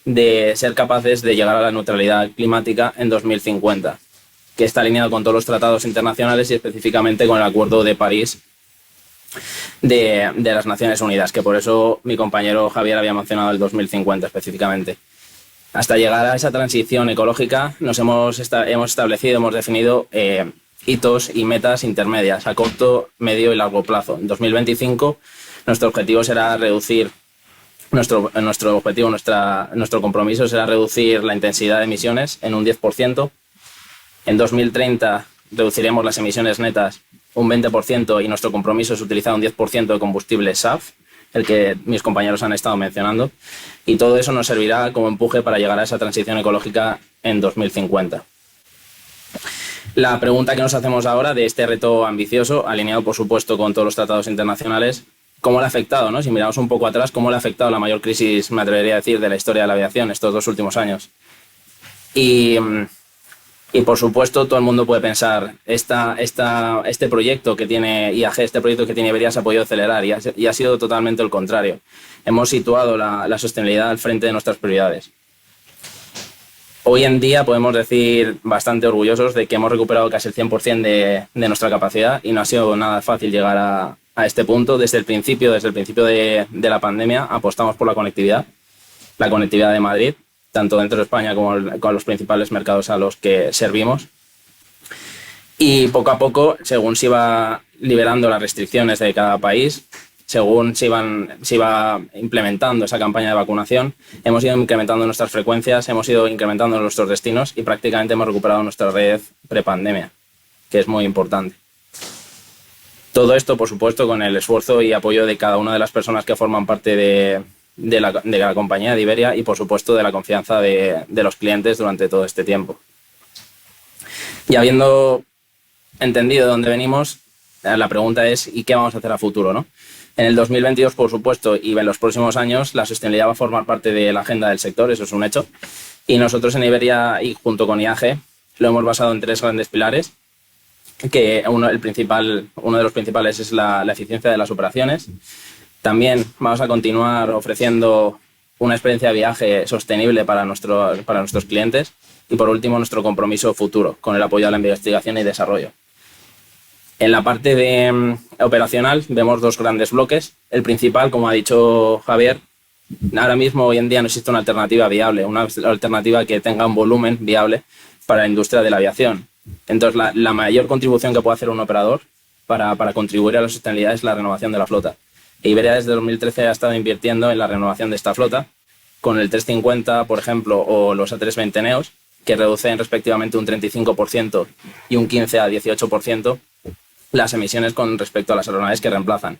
de ser capaces de llegar a la neutralidad climática en 2050, que está alineado con todos los tratados internacionales y específicamente con el Acuerdo de París de las Naciones Unidas, que por eso mi compañero Javier había mencionado el 2050 específicamente. Hasta llegar a esa transición ecológica hemos definido hitos y metas intermedias a corto, medio y largo plazo. En 2025 nuestro objetivo será reducir, nuestro compromiso será reducir la intensidad de emisiones en un 10%. En 2030 reduciremos las emisiones netas un 20% y nuestro compromiso es utilizar un 10% de combustible SAF, el que mis compañeros han estado mencionando, y todo eso nos servirá como empuje para llegar a esa transición ecológica en 2050. La pregunta que nos hacemos ahora de este reto ambicioso, alineado por supuesto con todos los tratados internacionales, ¿cómo le ha afectado, ¿no? Si miramos un poco atrás, ¿cómo le ha afectado la mayor crisis, me atrevería a decir, de la historia de la aviación estos 2 últimos años? Y por supuesto todo el mundo puede pensar, este proyecto que tiene IAG, este proyecto que tiene Iberia se ha podido acelerar y ha sido totalmente el contrario. Hemos situado la sostenibilidad al frente de nuestras prioridades. Hoy en día podemos decir bastante orgullosos de que hemos recuperado casi el 100% de nuestra capacidad y no ha sido nada fácil llegar a este punto. Desde el principio de la pandemia apostamos por la conectividad de Madrid, tanto dentro de España como con los principales mercados a los que servimos. Y poco a poco, según se iba liberando las restricciones de cada país, según se iba implementando esa campaña de vacunación, hemos ido incrementando nuestras frecuencias, hemos ido incrementando nuestros destinos y prácticamente hemos recuperado nuestra red prepandemia, que es muy importante. Todo esto, por supuesto, con el esfuerzo y apoyo de cada una de las personas que forman parte de la compañía de Iberia y, por supuesto, de la confianza de los clientes durante todo este tiempo. Y habiendo entendido de dónde venimos, la pregunta es ¿y qué vamos a hacer a futuro, ¿no? En el 2022, por supuesto, y en los próximos años, la sostenibilidad va a formar parte de la agenda del sector, eso es un hecho. Y nosotros en Iberia, y junto con IAG, lo hemos basado en 3 grandes pilares, que uno de los principales es la eficiencia de las operaciones. También vamos a continuar ofreciendo una experiencia de viaje sostenible para nuestros clientes. Y por último, nuestro compromiso futuro con el apoyo a la investigación y desarrollo. En la parte operacional vemos 2 grandes bloques. El principal, como ha dicho Javier, ahora mismo hoy en día no existe una alternativa viable, una alternativa que tenga un volumen viable para la industria de la aviación. Entonces, la mayor contribución que puede hacer un operador para contribuir a la sostenibilidad es la renovación de la flota. Iberia desde 2013 ha estado invirtiendo en la renovación de esta flota, con el 350, por ejemplo, o los A320 Neos, que reducen respectivamente un 35% y un 15 a 18% las emisiones con respecto a las aeronaves que reemplazan.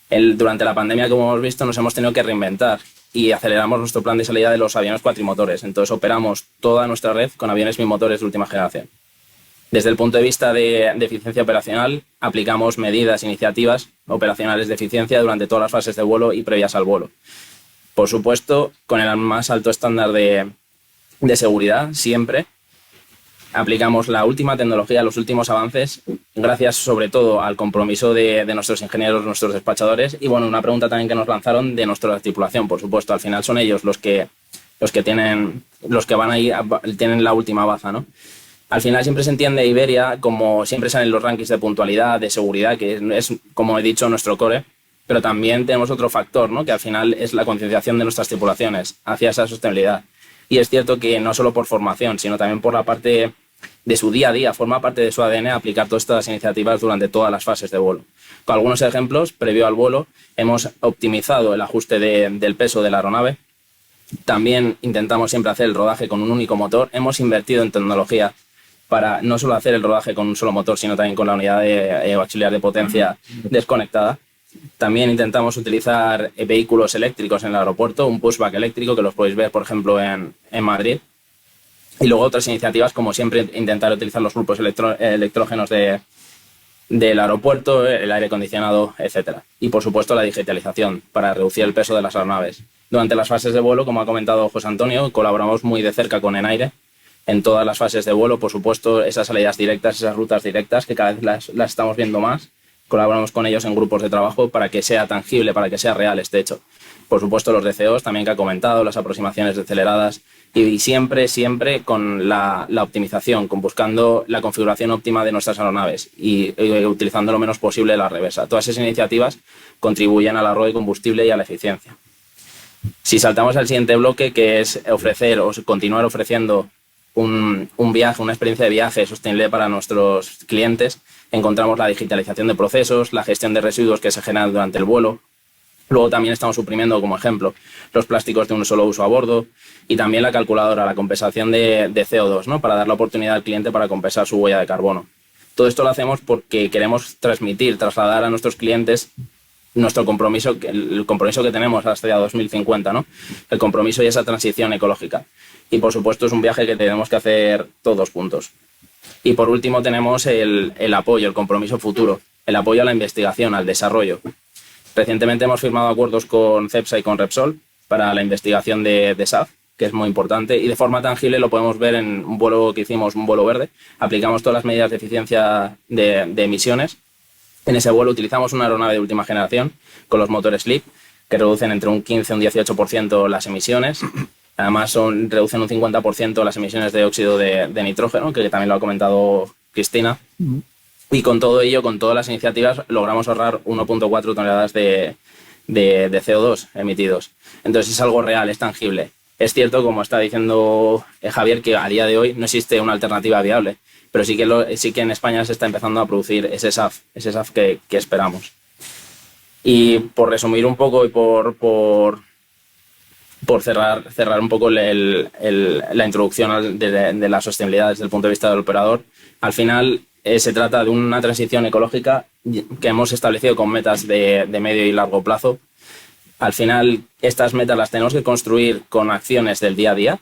Durante la pandemia, como hemos visto, nos hemos tenido que reinventar y aceleramos nuestro plan de salida de los aviones cuatrimotores. Entonces operamos toda nuestra red con aviones bimotores de última generación. Desde el punto de vista de eficiencia operacional, aplicamos medidas, iniciativas operacionales de eficiencia durante todas las fases de vuelo y previas al vuelo. Por supuesto, con el más alto estándar de seguridad, siempre. Aplicamos la última tecnología, los últimos avances, gracias sobre todo al compromiso de nuestros ingenieros, nuestros despachadores. Y bueno, una pregunta también que nos lanzaron de nuestra tripulación, por supuesto. Al final son ellos los que tienen la última baza, ¿no? Al final siempre se entiende Iberia como siempre salen los rankings de puntualidad, de seguridad, que es, como he dicho, nuestro core, pero también tenemos otro factor, ¿no? Que al final es la concienciación de nuestras tripulaciones hacia esa sostenibilidad. Y es cierto que no solo por formación, sino también por la parte de su día a día, forma parte de su ADN aplicar todas estas iniciativas durante todas las fases de vuelo. Con algunos ejemplos, previo al vuelo, hemos optimizado el ajuste del peso de la aeronave. También intentamos siempre hacer el rodaje con un único motor. Hemos invertido en tecnología para no solo hacer el rodaje con un solo motor, sino también con la unidad auxiliar de potencia desconectada. También intentamos utilizar vehículos eléctricos en el aeropuerto, un pushback eléctrico que los podéis ver, por ejemplo, en Madrid. Y luego otras iniciativas, como siempre, intentar utilizar los grupos electrógenos del aeropuerto, el aire acondicionado, etc. Y, por supuesto, la digitalización para reducir el peso de las aeronaves. Durante las fases de vuelo, como ha comentado José Antonio, colaboramos muy de cerca con ENAIRE en todas las fases de vuelo. Por supuesto, esas salidas directas, esas rutas directas, que cada vez las estamos viendo más. Colaboramos con ellos en grupos de trabajo para que sea tangible, para que sea real este hecho. Por supuesto, los DCOs también que ha comentado, las aproximaciones deceleradas y siempre con la optimización, con buscando la configuración óptima de nuestras aeronaves y utilizando lo menos posible la reversa. Todas esas iniciativas contribuyen al ahorro de combustible y a la eficiencia. Si saltamos al siguiente bloque, que es ofrecer o continuar ofreciendo un viaje, una experiencia de viaje sostenible para nuestros clientes, encontramos la digitalización de procesos, la gestión de residuos que se generan durante el vuelo. Luego también estamos suprimiendo, como ejemplo, los plásticos de un solo uso a bordo y también la calculadora, la compensación de CO2, ¿no? Para dar la oportunidad al cliente para compensar su huella de carbono. Todo esto lo hacemos porque queremos trasladar a nuestros clientes nuestro compromiso, el compromiso que tenemos hasta 2050, ¿no? El compromiso y esa transición ecológica. Y, por supuesto, es un viaje que tenemos que hacer todos juntos. Y, por último, tenemos el apoyo, el compromiso futuro, el apoyo a la investigación, al desarrollo. Recientemente hemos firmado acuerdos con CEPSA y con Repsol para la investigación de SAF, que es muy importante, y de forma tangible lo podemos ver en un vuelo que hicimos, un vuelo verde. Aplicamos todas las medidas de eficiencia de emisiones. En ese vuelo utilizamos una aeronave de última generación con los motores LEAP, que reducen entre un 15 y un 18% las emisiones. Además, reducen un 50% las emisiones de óxido de nitrógeno, que también lo ha comentado Cristina. Y con todo ello, con todas las iniciativas, logramos ahorrar 1,4 toneladas de CO2 emitidos. Entonces es algo real, es tangible. Es cierto, como está diciendo Javier, que a día de hoy no existe una alternativa viable, pero sí que en España se está empezando a producir ese SAF que esperamos. Y por resumir un poco y por cerrar un poco la introducción de la sostenibilidad desde el punto de vista del operador, al final se trata de una transición ecológica que hemos establecido con metas de medio y largo plazo. Al final, estas metas las tenemos que construir con acciones del día a día.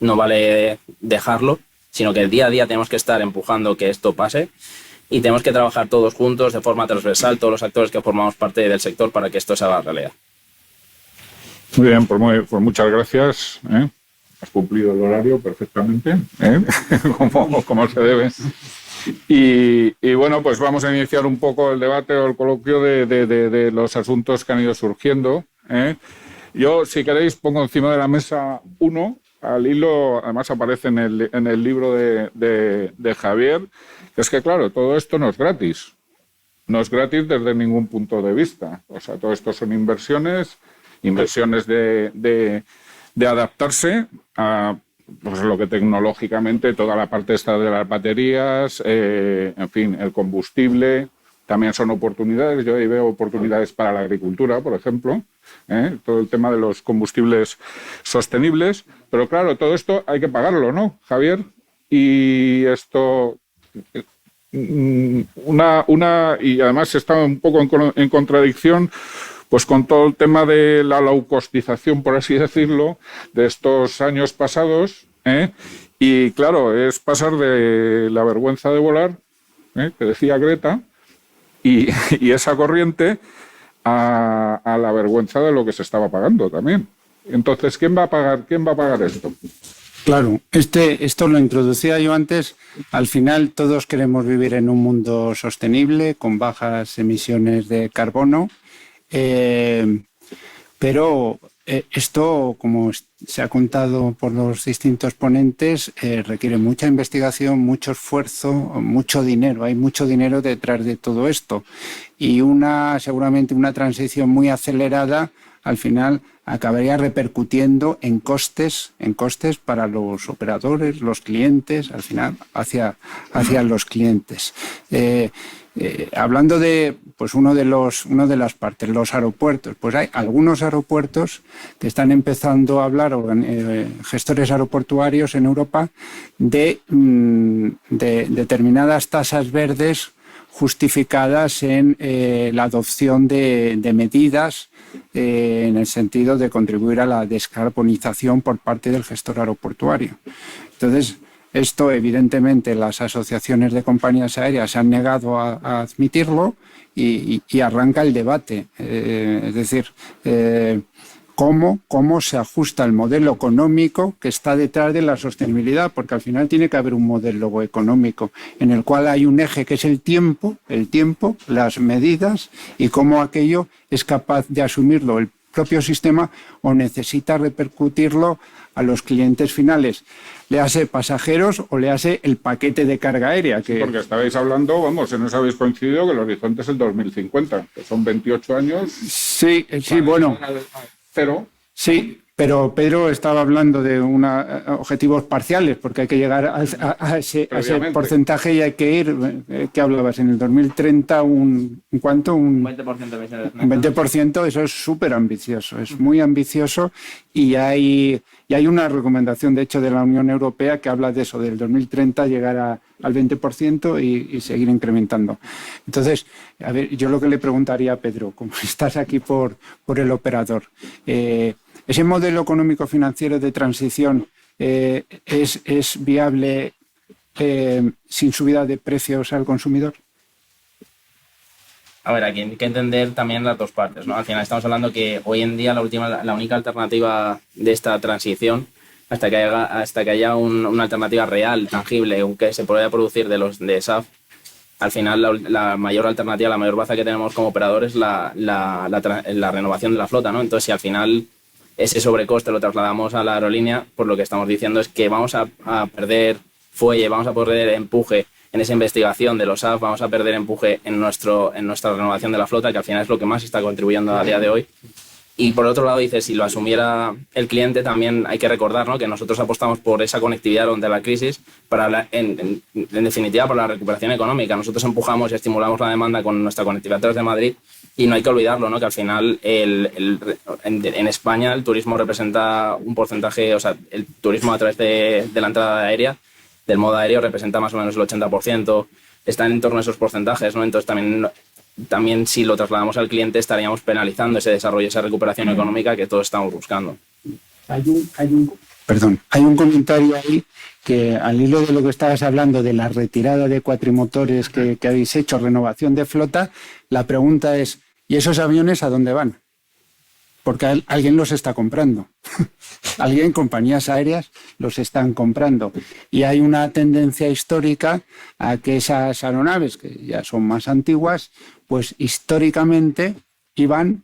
No vale dejarlo, sino que el día a día tenemos que estar empujando que esto pase y tenemos que trabajar todos juntos de forma transversal, todos los actores que formamos parte del sector para que esto se haga realidad. Muy bien, pues muchas gracias. Has cumplido el horario perfectamente, como se debe. Y bueno, pues vamos a iniciar un poco el debate o el coloquio de los asuntos que han ido surgiendo. Yo, si queréis, pongo encima de la mesa uno, al hilo, además aparece en el libro de Javier, que es que, claro, todo esto no es gratis. No es gratis desde ningún punto de vista. O sea, todo esto son inversiones de adaptarse a pues lo que tecnológicamente, toda la parte esta de las baterías, en fin, el combustible, también son oportunidades. Yo ahí veo oportunidades para la agricultura, por ejemplo, todo el tema de los combustibles sostenibles. Pero claro, todo esto hay que pagarlo, ¿no, Javier? Y esto, y además está un poco en contradicción pues con todo el tema de la low-costización, por así decirlo, de estos años pasados. Y claro, es pasar de la vergüenza de volar, que decía Greta, y esa corriente a la vergüenza de lo que se estaba pagando también. Entonces, ¿quién va a pagar esto? Claro, esto lo introducía yo antes. Al final todos queremos vivir en un mundo sostenible, con bajas emisiones de carbono, pero esto, como se ha contado por los distintos ponentes, requiere mucha investigación, mucho esfuerzo, mucho dinero. Hay mucho dinero detrás de todo esto y seguramente una transición muy acelerada al final acabaría repercutiendo en costes para los operadores, los clientes, al final hacia los clientes. Hablando de pues una de las partes, los aeropuertos, pues hay algunos aeropuertos que están empezando a hablar, gestores aeroportuarios en Europa, de determinadas tasas verdes justificadas en la adopción de medidas en el sentido de contribuir a la descarbonización por parte del gestor aeroportuario. Entonces, esto, evidentemente, las asociaciones de compañías aéreas se han negado a admitirlo y arranca el debate. Es decir, cómo se ajusta el modelo económico que está detrás de la sostenibilidad, porque al final tiene que haber un modelo económico en el cual hay un eje que es el tiempo, las medidas y cómo aquello es capaz de asumirlo el propio sistema o necesita repercutirlo a los clientes finales, le hace pasajeros o le hace el paquete de carga aérea. Porque estabais hablando, en eso habéis coincidido, que el horizonte es el 2050, que son 28 años. Sí, bueno. Cero, Sí, pero Pedro estaba hablando de objetivos parciales, porque hay que llegar a ese porcentaje y hay que ir. ¿Qué hablabas? En el 2030, ¿cuánto? Un 20% de emisiones un netas. 20%, eso es súper ambicioso, es muy ambicioso y hay una recomendación, de hecho, de la Unión Europea que habla de eso, del 2030 llegar al 20% y seguir incrementando. Entonces, a ver, yo lo que le preguntaría a Pedro, como estás aquí por el operador, ¿ese modelo económico-financiero de transición es viable sin subida de precios al consumidor? A ver, aquí hay que entender también las dos partes, ¿no? Al final estamos hablando que hoy en día la única alternativa de esta transición, hasta que haya una alternativa real, tangible, aunque se pueda producir de SAF, al final la mayor alternativa, la mayor baza que tenemos como operador es la renovación de la flota, ¿no? Entonces, si al final ese sobrecoste lo trasladamos a la aerolínea, pues lo que estamos diciendo es que vamos a perder fuelle, vamos a perder empuje en esa investigación de los SAF, vamos a perder empuje en nuestra renovación de la flota, que al final es lo que más está contribuyendo a día de hoy. Y por otro lado, dices, si lo asumiera el cliente, también hay que recordar, ¿no?, que nosotros apostamos por esa conectividad durante la crisis, en definitiva, por la recuperación económica. Nosotros empujamos y estimulamos la demanda con nuestra conectividad desde Madrid, y no hay que olvidarlo, ¿no?, que al final en España el turismo representa un porcentaje, o sea, el turismo a través de la entrada aérea, del modo aéreo, representa más o menos el 80%, está en torno a esos porcentajes, ¿no? Entonces también si lo trasladamos al cliente estaríamos penalizando ese desarrollo, esa recuperación económica que todos estamos buscando. Hay un comentario ahí que, al hilo de lo que estabas hablando de la retirada de cuatrimotores que habéis hecho, renovación de flota, la pregunta es, ¿y esos aviones a dónde van? Porque alguien los está comprando. Alguien, compañías aéreas, los están comprando. Y hay una tendencia histórica a que esas aeronaves, que ya son más antiguas, pues históricamente iban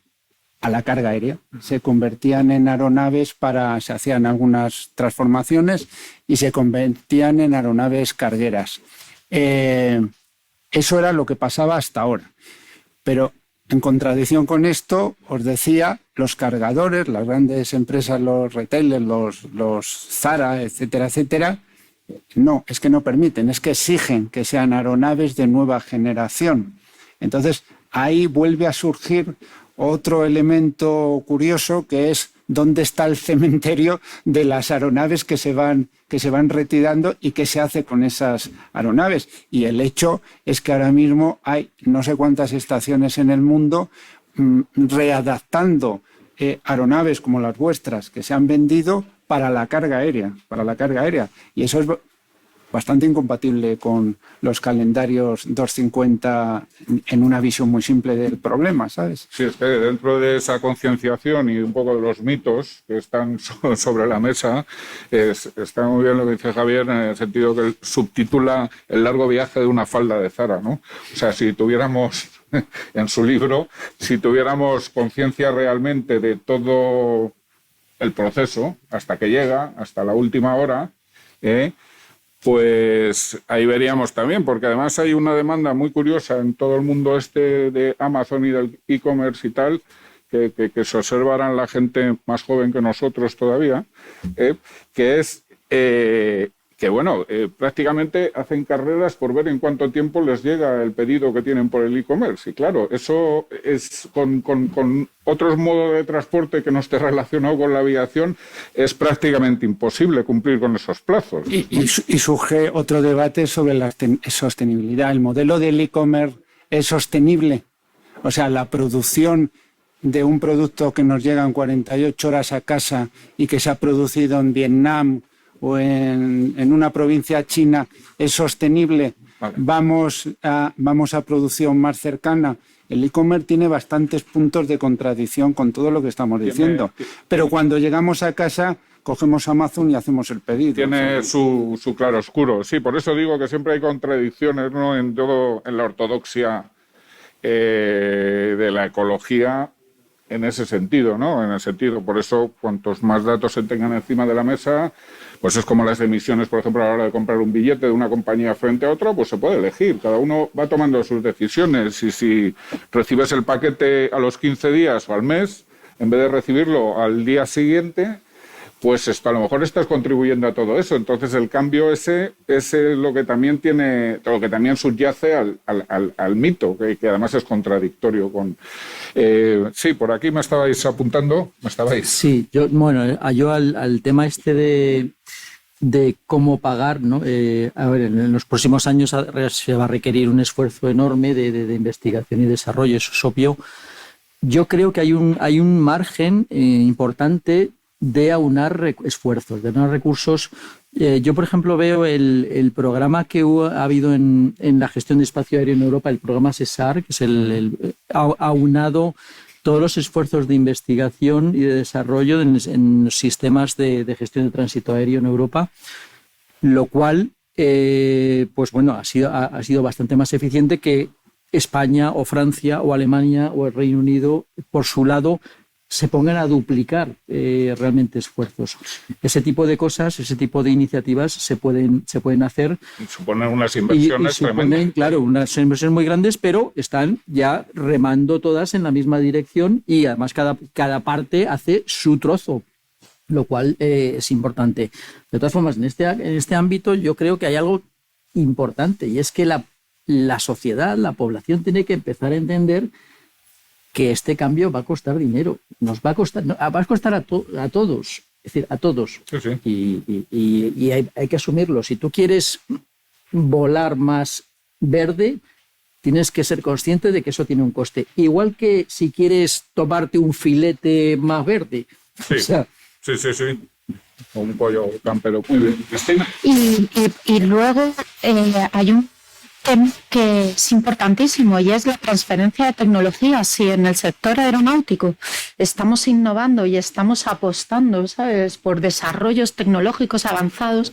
a la carga aérea. Se convertían en aeronaves se hacían algunas transformaciones y se convertían en aeronaves cargueras. Eso era lo que pasaba hasta ahora. Pero en contradicción con esto, os decía, los cargadores, las grandes empresas, los retailers, los Zara, etcétera, etcétera, no, es que no permiten, es que exigen que sean aeronaves de nueva generación. Entonces, ahí vuelve a surgir otro elemento curioso, que es dónde está el cementerio de las aeronaves que se van retirando y qué se hace con esas aeronaves. Y el hecho es que ahora mismo hay no sé cuántas estaciones en el mundo readaptando aeronaves como las vuestras que se han vendido para la carga aérea. Y eso es bastante incompatible con los calendarios 250 en una visión muy simple del problema, ¿sabes? Sí, es que dentro de esa concienciación y un poco de los mitos que están sobre la mesa, está muy bien lo que dice Javier, en el sentido que subtitula El largo viaje de una falda de Zara, ¿no? O sea, si tuviéramos, en su libro, si tuviéramos conciencia realmente de todo el proceso, hasta que llega, hasta la última hora, pues ahí veríamos también, porque además hay una demanda muy curiosa en todo el mundo de Amazon y del e-commerce y tal, que se observarán la gente más joven que nosotros todavía, que es que, bueno, prácticamente hacen carreras por ver en cuánto tiempo les llega el pedido que tienen por el e-commerce. Y claro, eso es con otros modos de transporte que no esté relacionado con la aviación, es prácticamente imposible cumplir con esos plazos, ¿no? Y surge otro debate sobre la sostenibilidad. ¿El modelo del e-commerce es sostenible? O sea, la producción de un producto que nos llega en 48 horas a casa y que se ha producido en Vietnam o en una provincia china, ¿es sostenible? Vale. Vamos a producción más cercana. El e-commerce tiene bastantes puntos de contradicción con todo lo que estamos diciendo. Pero cuando llegamos a casa, cogemos Amazon y hacemos el pedido. Tiene su claroscuro. Sí, por eso digo que siempre hay contradicciones, ¿no?, en la ortodoxia de la ecología, en ese sentido, ¿no? En el sentido, por eso, cuantos más datos se tengan encima de la mesa, pues es como las emisiones, por ejemplo, a la hora de comprar un billete de una compañía frente a otra, pues se puede elegir. Cada uno va tomando sus decisiones. Y si recibes el paquete a los 15 días o al mes, en vez de recibirlo al día siguiente, pues a lo mejor estás contribuyendo a todo eso. Entonces el cambio ese es lo que también subyace al mito, que además es contradictorio con... sí, por aquí me estabais apuntando. Sí, yo al tema este de cómo pagar, ¿no? A ver, en los próximos años se va a requerir un esfuerzo enorme de investigación y desarrollo, eso es obvio. Yo creo que hay un margen importante de aunar esfuerzos, de aunar recursos. Yo, por ejemplo, veo el programa que ha habido en la gestión de espacio aéreo en Europa, el programa SESAR, que es ha aunado todos los esfuerzos de investigación y de desarrollo en sistemas de gestión de tránsito aéreo en Europa, lo cual pues bueno, ha sido bastante más eficiente que España o Francia o Alemania o el Reino Unido, por su lado, se pongan a duplicar realmente esfuerzos. Ese tipo de cosas, ese tipo de iniciativas se pueden hacer. Suponen unas inversiones tremendas. Claro, unas inversiones muy grandes, pero están ya remando todas en la misma dirección y además cada parte hace su trozo, lo cual es importante. De todas formas, en este ámbito yo creo que hay algo importante, y es que la sociedad, la población, tiene que empezar a entender que este cambio va a costar dinero, va a costar a todos, es decir, a todos. Sí. Y hay que asumirlo. Si tú quieres volar más verde, tienes que ser consciente de que eso tiene un coste. Igual que si quieres tomarte un filete más verde. Sí, o sea, sí. Un pollo campero. Muy bien, Cristina. Y luego hay un tema que es importantísimo, y es la transferencia de tecnología. Si en el sector aeronáutico estamos innovando y estamos apostando, ¿sabes?, por desarrollos tecnológicos avanzados,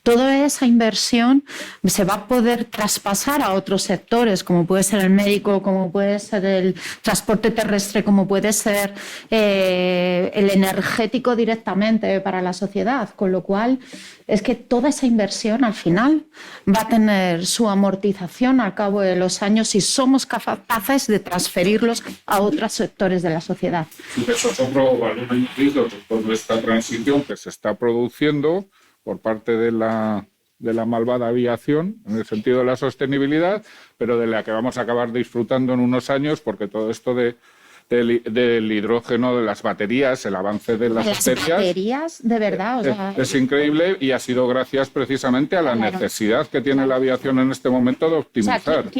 toda esa inversión se va a poder traspasar a otros sectores, como puede ser el médico, como puede ser el transporte terrestre, como puede ser el energético directamente para la sociedad, con lo cual es que toda esa inversión al final va a tener su amortización al cabo de los años si somos capaces de transferirlos a otros sectores de la sociedad. Eso es otro valor añadido de toda esta transición que se está produciendo por parte de la malvada aviación, en el sentido de la sostenibilidad, pero de la que vamos a acabar disfrutando en unos años, porque todo esto del hidrógeno, de las baterías, el avance de las baterías, de verdad, o sea, es increíble, y ha sido gracias precisamente a la necesidad que tiene la aviación en este momento de optimizar.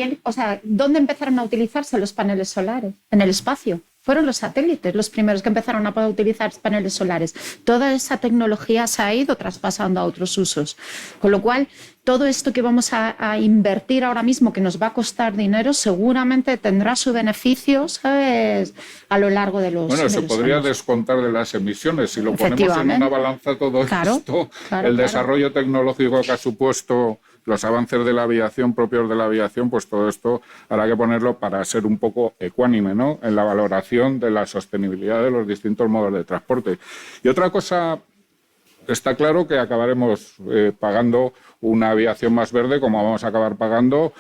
¿Dónde empezaron a utilizarse los paneles solares? En el espacio. Fueron los satélites los primeros que empezaron a poder utilizar paneles solares. Toda esa tecnología se ha ido traspasando a otros usos. Con lo cual, todo esto que vamos a invertir ahora mismo, que nos va a costar dinero, seguramente tendrá su beneficio, ¿sabes?, a lo largo de los se podría años descontar de las emisiones. Si lo ponemos en una balanza todo esto, el desarrollo tecnológico que ha supuesto, los avances de la aviación, propios de la aviación, pues todo esto habrá que ponerlo para ser un poco ecuánime, ¿no?, en la valoración de la sostenibilidad de los distintos modos de transporte. Y otra cosa, está claro que acabaremos pagando una aviación más verde, como vamos a acabar pagando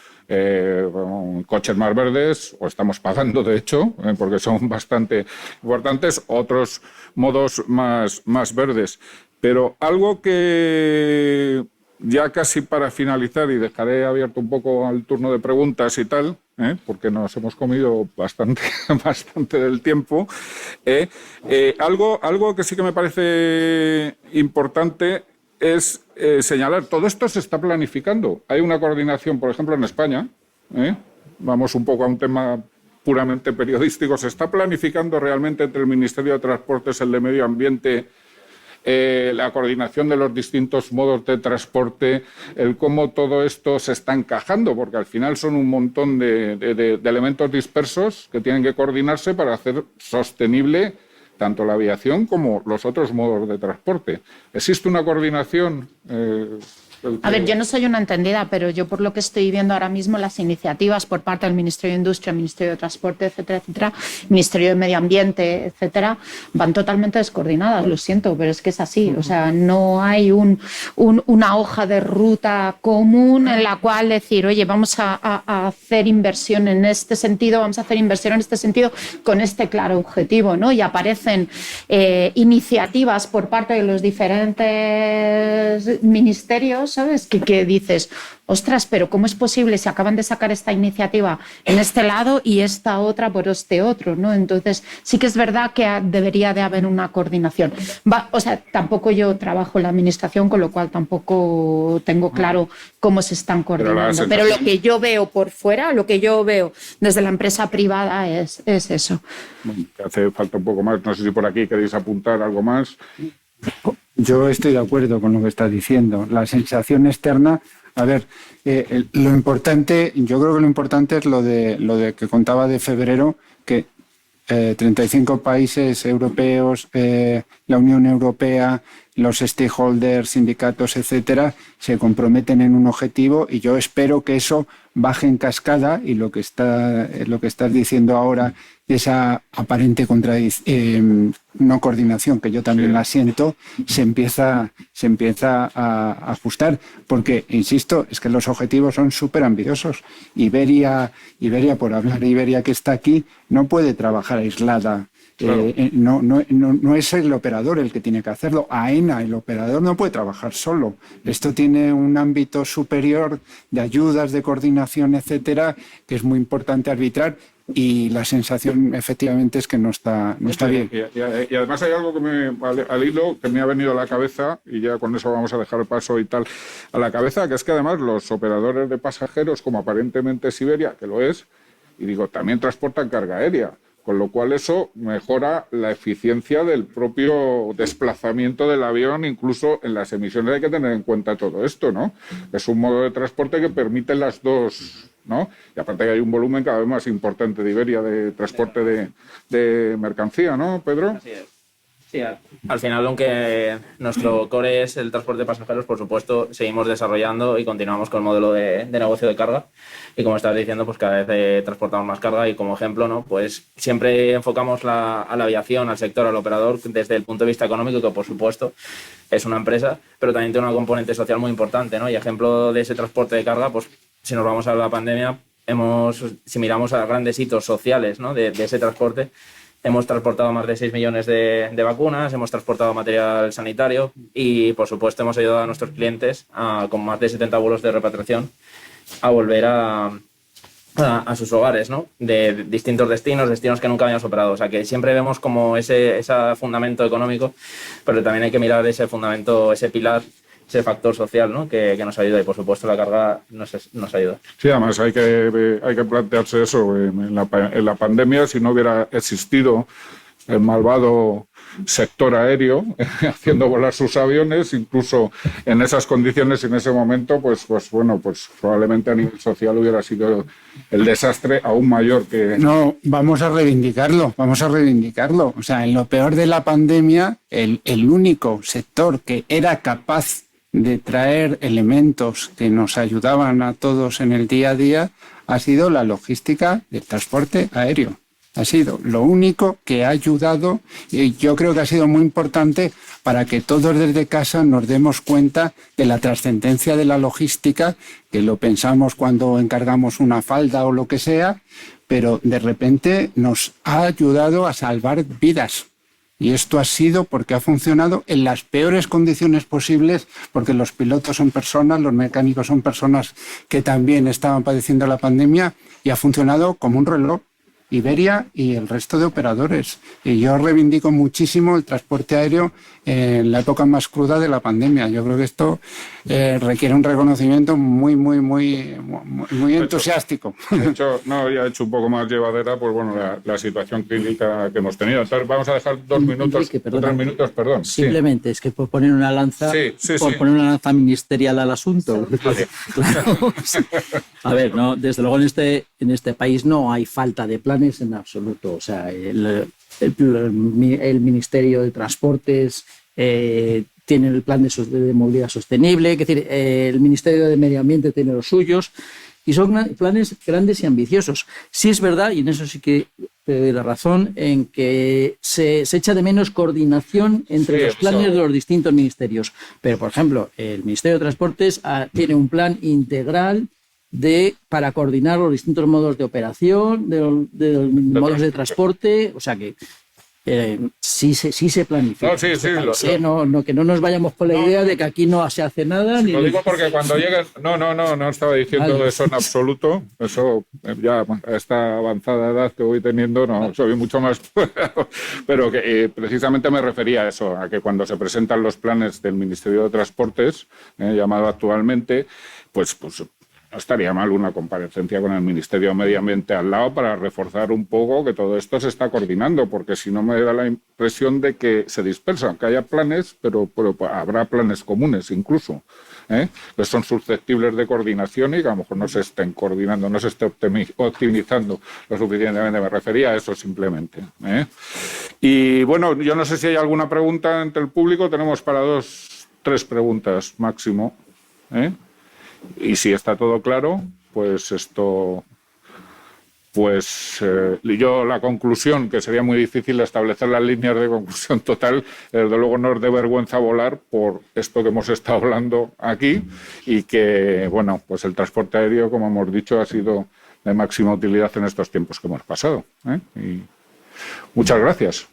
coches más verdes, o estamos pagando, de hecho, porque son bastante importantes, otros modos más verdes. Pero algo que... ya casi para finalizar, y dejaré abierto un poco al turno de preguntas y tal, porque nos hemos comido bastante del tiempo, algo que sí que me parece importante es señalar, todo esto se está planificando. Hay una coordinación, por ejemplo, en España, vamos un poco a un tema puramente periodístico, se está planificando realmente entre el Ministerio de Transportes, el de Medio Ambiente, la coordinación de los distintos modos de transporte, el cómo todo esto se está encajando, porque al final son un montón de elementos dispersos que tienen que coordinarse para hacer sostenible tanto la aviación como los otros modos de transporte. ¿Existe una coordinación? A ver, yo no soy una entendida, pero yo por lo que estoy viendo ahora mismo, las iniciativas por parte del Ministerio de Industria, Ministerio de Transporte, etcétera, etcétera, Ministerio de Medio Ambiente, etcétera, van totalmente descoordinadas, lo siento, pero es que es así. O sea, no hay una hoja de ruta común en la cual decir, oye, vamos a hacer inversión en este sentido, vamos a hacer inversión en este sentido con este claro objetivo, ¿no? Y aparecen iniciativas por parte de los diferentes ministerios, ¿sabes? Que dices, ostras, pero ¿cómo es posible si acaban de sacar esta iniciativa en este lado y esta otra por este otro, ¿no? Entonces, sí que es verdad que debería de haber una coordinación. O sea, tampoco yo trabajo en la administración, con lo cual tampoco tengo claro cómo se están coordinando. Pero lo que yo veo por fuera, lo que yo veo desde la empresa privada es eso. Bueno, hace falta un poco más. No sé si por aquí queréis apuntar algo más. Yo estoy de acuerdo con lo que estás diciendo. La sensación externa, a ver, lo importante, yo creo que lo importante es lo de que contaba de febrero, que 35 países europeos, la Unión Europea, los stakeholders, sindicatos, etcétera, se comprometen en un objetivo y yo espero que eso baje en cascada y lo que estás diciendo ahora, esa aparente no coordinación, que yo también la siento, se empieza a ajustar, porque, insisto, es que los objetivos son súper ambiciosos. Iberia, por hablar de Iberia que está aquí, no puede trabajar aislada. Claro. No es el operador el que tiene que hacerlo. AENA, el operador, no puede trabajar solo. Esto tiene un ámbito superior de ayudas, de coordinación, etcétera, que es muy importante arbitrar. Y la sensación efectivamente es que no está bien. Y además hay algo al hilo que me ha venido a la cabeza, y ya con eso vamos a dejar el paso y tal, a la cabeza, que es que además los operadores de pasajeros, como aparentemente es Iberia, que lo es, y digo, también transportan carga aérea. Con lo cual eso mejora la eficiencia del propio desplazamiento del avión, incluso en las emisiones hay que tener en cuenta todo esto, ¿no? Es un modo de transporte que permite las dos, ¿no? Y aparte que hay un volumen cada vez más importante de Iberia de transporte de mercancía, ¿no, Pedro? Así es. Sí, al final, aunque nuestro core es el transporte de pasajeros, por supuesto, seguimos desarrollando y continuamos con el modelo de negocio de carga. Y como estabas diciendo, pues cada vez transportamos más carga y como ejemplo, ¿no? Pues siempre enfocamos a la aviación, al sector, al operador, desde el punto de vista económico, que por supuesto es una empresa, pero también tiene una componente social muy importante, ¿no? Y ejemplo de ese transporte de carga, pues si nos vamos a la pandemia, si miramos a grandes hitos sociales, ¿no? de ese transporte, hemos transportado más de 6 millones de vacunas, hemos transportado material sanitario y, por supuesto, hemos ayudado a nuestros clientes con más de 70 vuelos de repatriación a volver a sus hogares, ¿no? De distintos destinos que nunca habíamos operado. O sea, que siempre vemos como ese fundamento económico, pero también hay que mirar ese fundamento, ese pilar, ese factor social, ¿no? que nos ayuda y, por supuesto, la carga nos ayuda. Sí, además hay que plantearse eso. En la pandemia, si no hubiera existido el malvado sector aéreo haciendo volar sus aviones, incluso en esas condiciones y en ese momento, pues probablemente a nivel social hubiera sido el desastre aún mayor que... No, vamos a reivindicarlo. O sea, en lo peor de la pandemia, el único sector que era capaz de traer elementos que nos ayudaban a todos en el día a día ha sido la logística del transporte aéreo. Ha sido lo único que ha ayudado y yo creo que ha sido muy importante para que todos desde casa nos demos cuenta de la trascendencia de la logística, que lo pensamos cuando encargamos una falda o lo que sea, pero de repente nos ha ayudado a salvar vidas. Y esto ha sido porque ha funcionado en las peores condiciones posibles, porque los pilotos son personas, los mecánicos son personas que también estaban padeciendo la pandemia y ha funcionado como un reloj. Iberia y el resto de operadores. Y yo reivindico muchísimo el transporte aéreo en la época más cruda de la pandemia. Yo creo que esto requiere un reconocimiento muy entusiástico. De hecho, ya he hecho un poco más llevadera, pues bueno, la situación crítica que hemos tenido. Entonces vamos a dejar 2 minutos, 3 minutos, perdón. Simplemente, es que por poner una lanza, poner una lanza ministerial al asunto. Claro. A ver, no, desde luego en este país no hay falta de planes en absoluto. O sea, el Ministerio de Transportes tiene el plan de movilidad sostenible, es decir, el Ministerio de Medio Ambiente tiene los suyos, y son planes grandes y ambiciosos. Sí es verdad, y en eso sí que te doy la razón, en que se echa de menos coordinación entre los planes de los distintos ministerios. Pero, por ejemplo, el Ministerio de Transportes tiene un plan integral para coordinar los distintos modos de operación, de los modos de transporte, o sea que sí se planifica. No, sí, que no nos vayamos con la idea de que aquí no se hace nada. Lo digo porque cuando llegues... No estaba diciendo eso en absoluto. Eso ya a esta avanzada edad que voy teniendo, no soy mucho más... Pero que precisamente me refería a eso, a que cuando se presentan los planes del Ministerio de Transportes, llamado actualmente, pues no estaría mal una comparecencia con el Ministerio de Medio Ambiente al lado para reforzar un poco que todo esto se está coordinando, porque si no me da la impresión de que se dispersan, que haya planes, pero habrá planes comunes incluso, que son susceptibles de coordinación y que a lo mejor no se estén coordinando, no se esté optimizando lo suficientemente. Me refería a eso simplemente. Y bueno, yo no sé si hay alguna pregunta entre el público. Tenemos para 3 preguntas máximo. Y si está todo claro, pues esto... yo la conclusión, que sería muy difícil establecer las líneas de conclusión total, desde luego no es de vergüenza volar por esto que hemos estado hablando aquí y que, bueno, pues el transporte aéreo, como hemos dicho, ha sido de máxima utilidad en estos tiempos que hemos pasado. Y muchas gracias.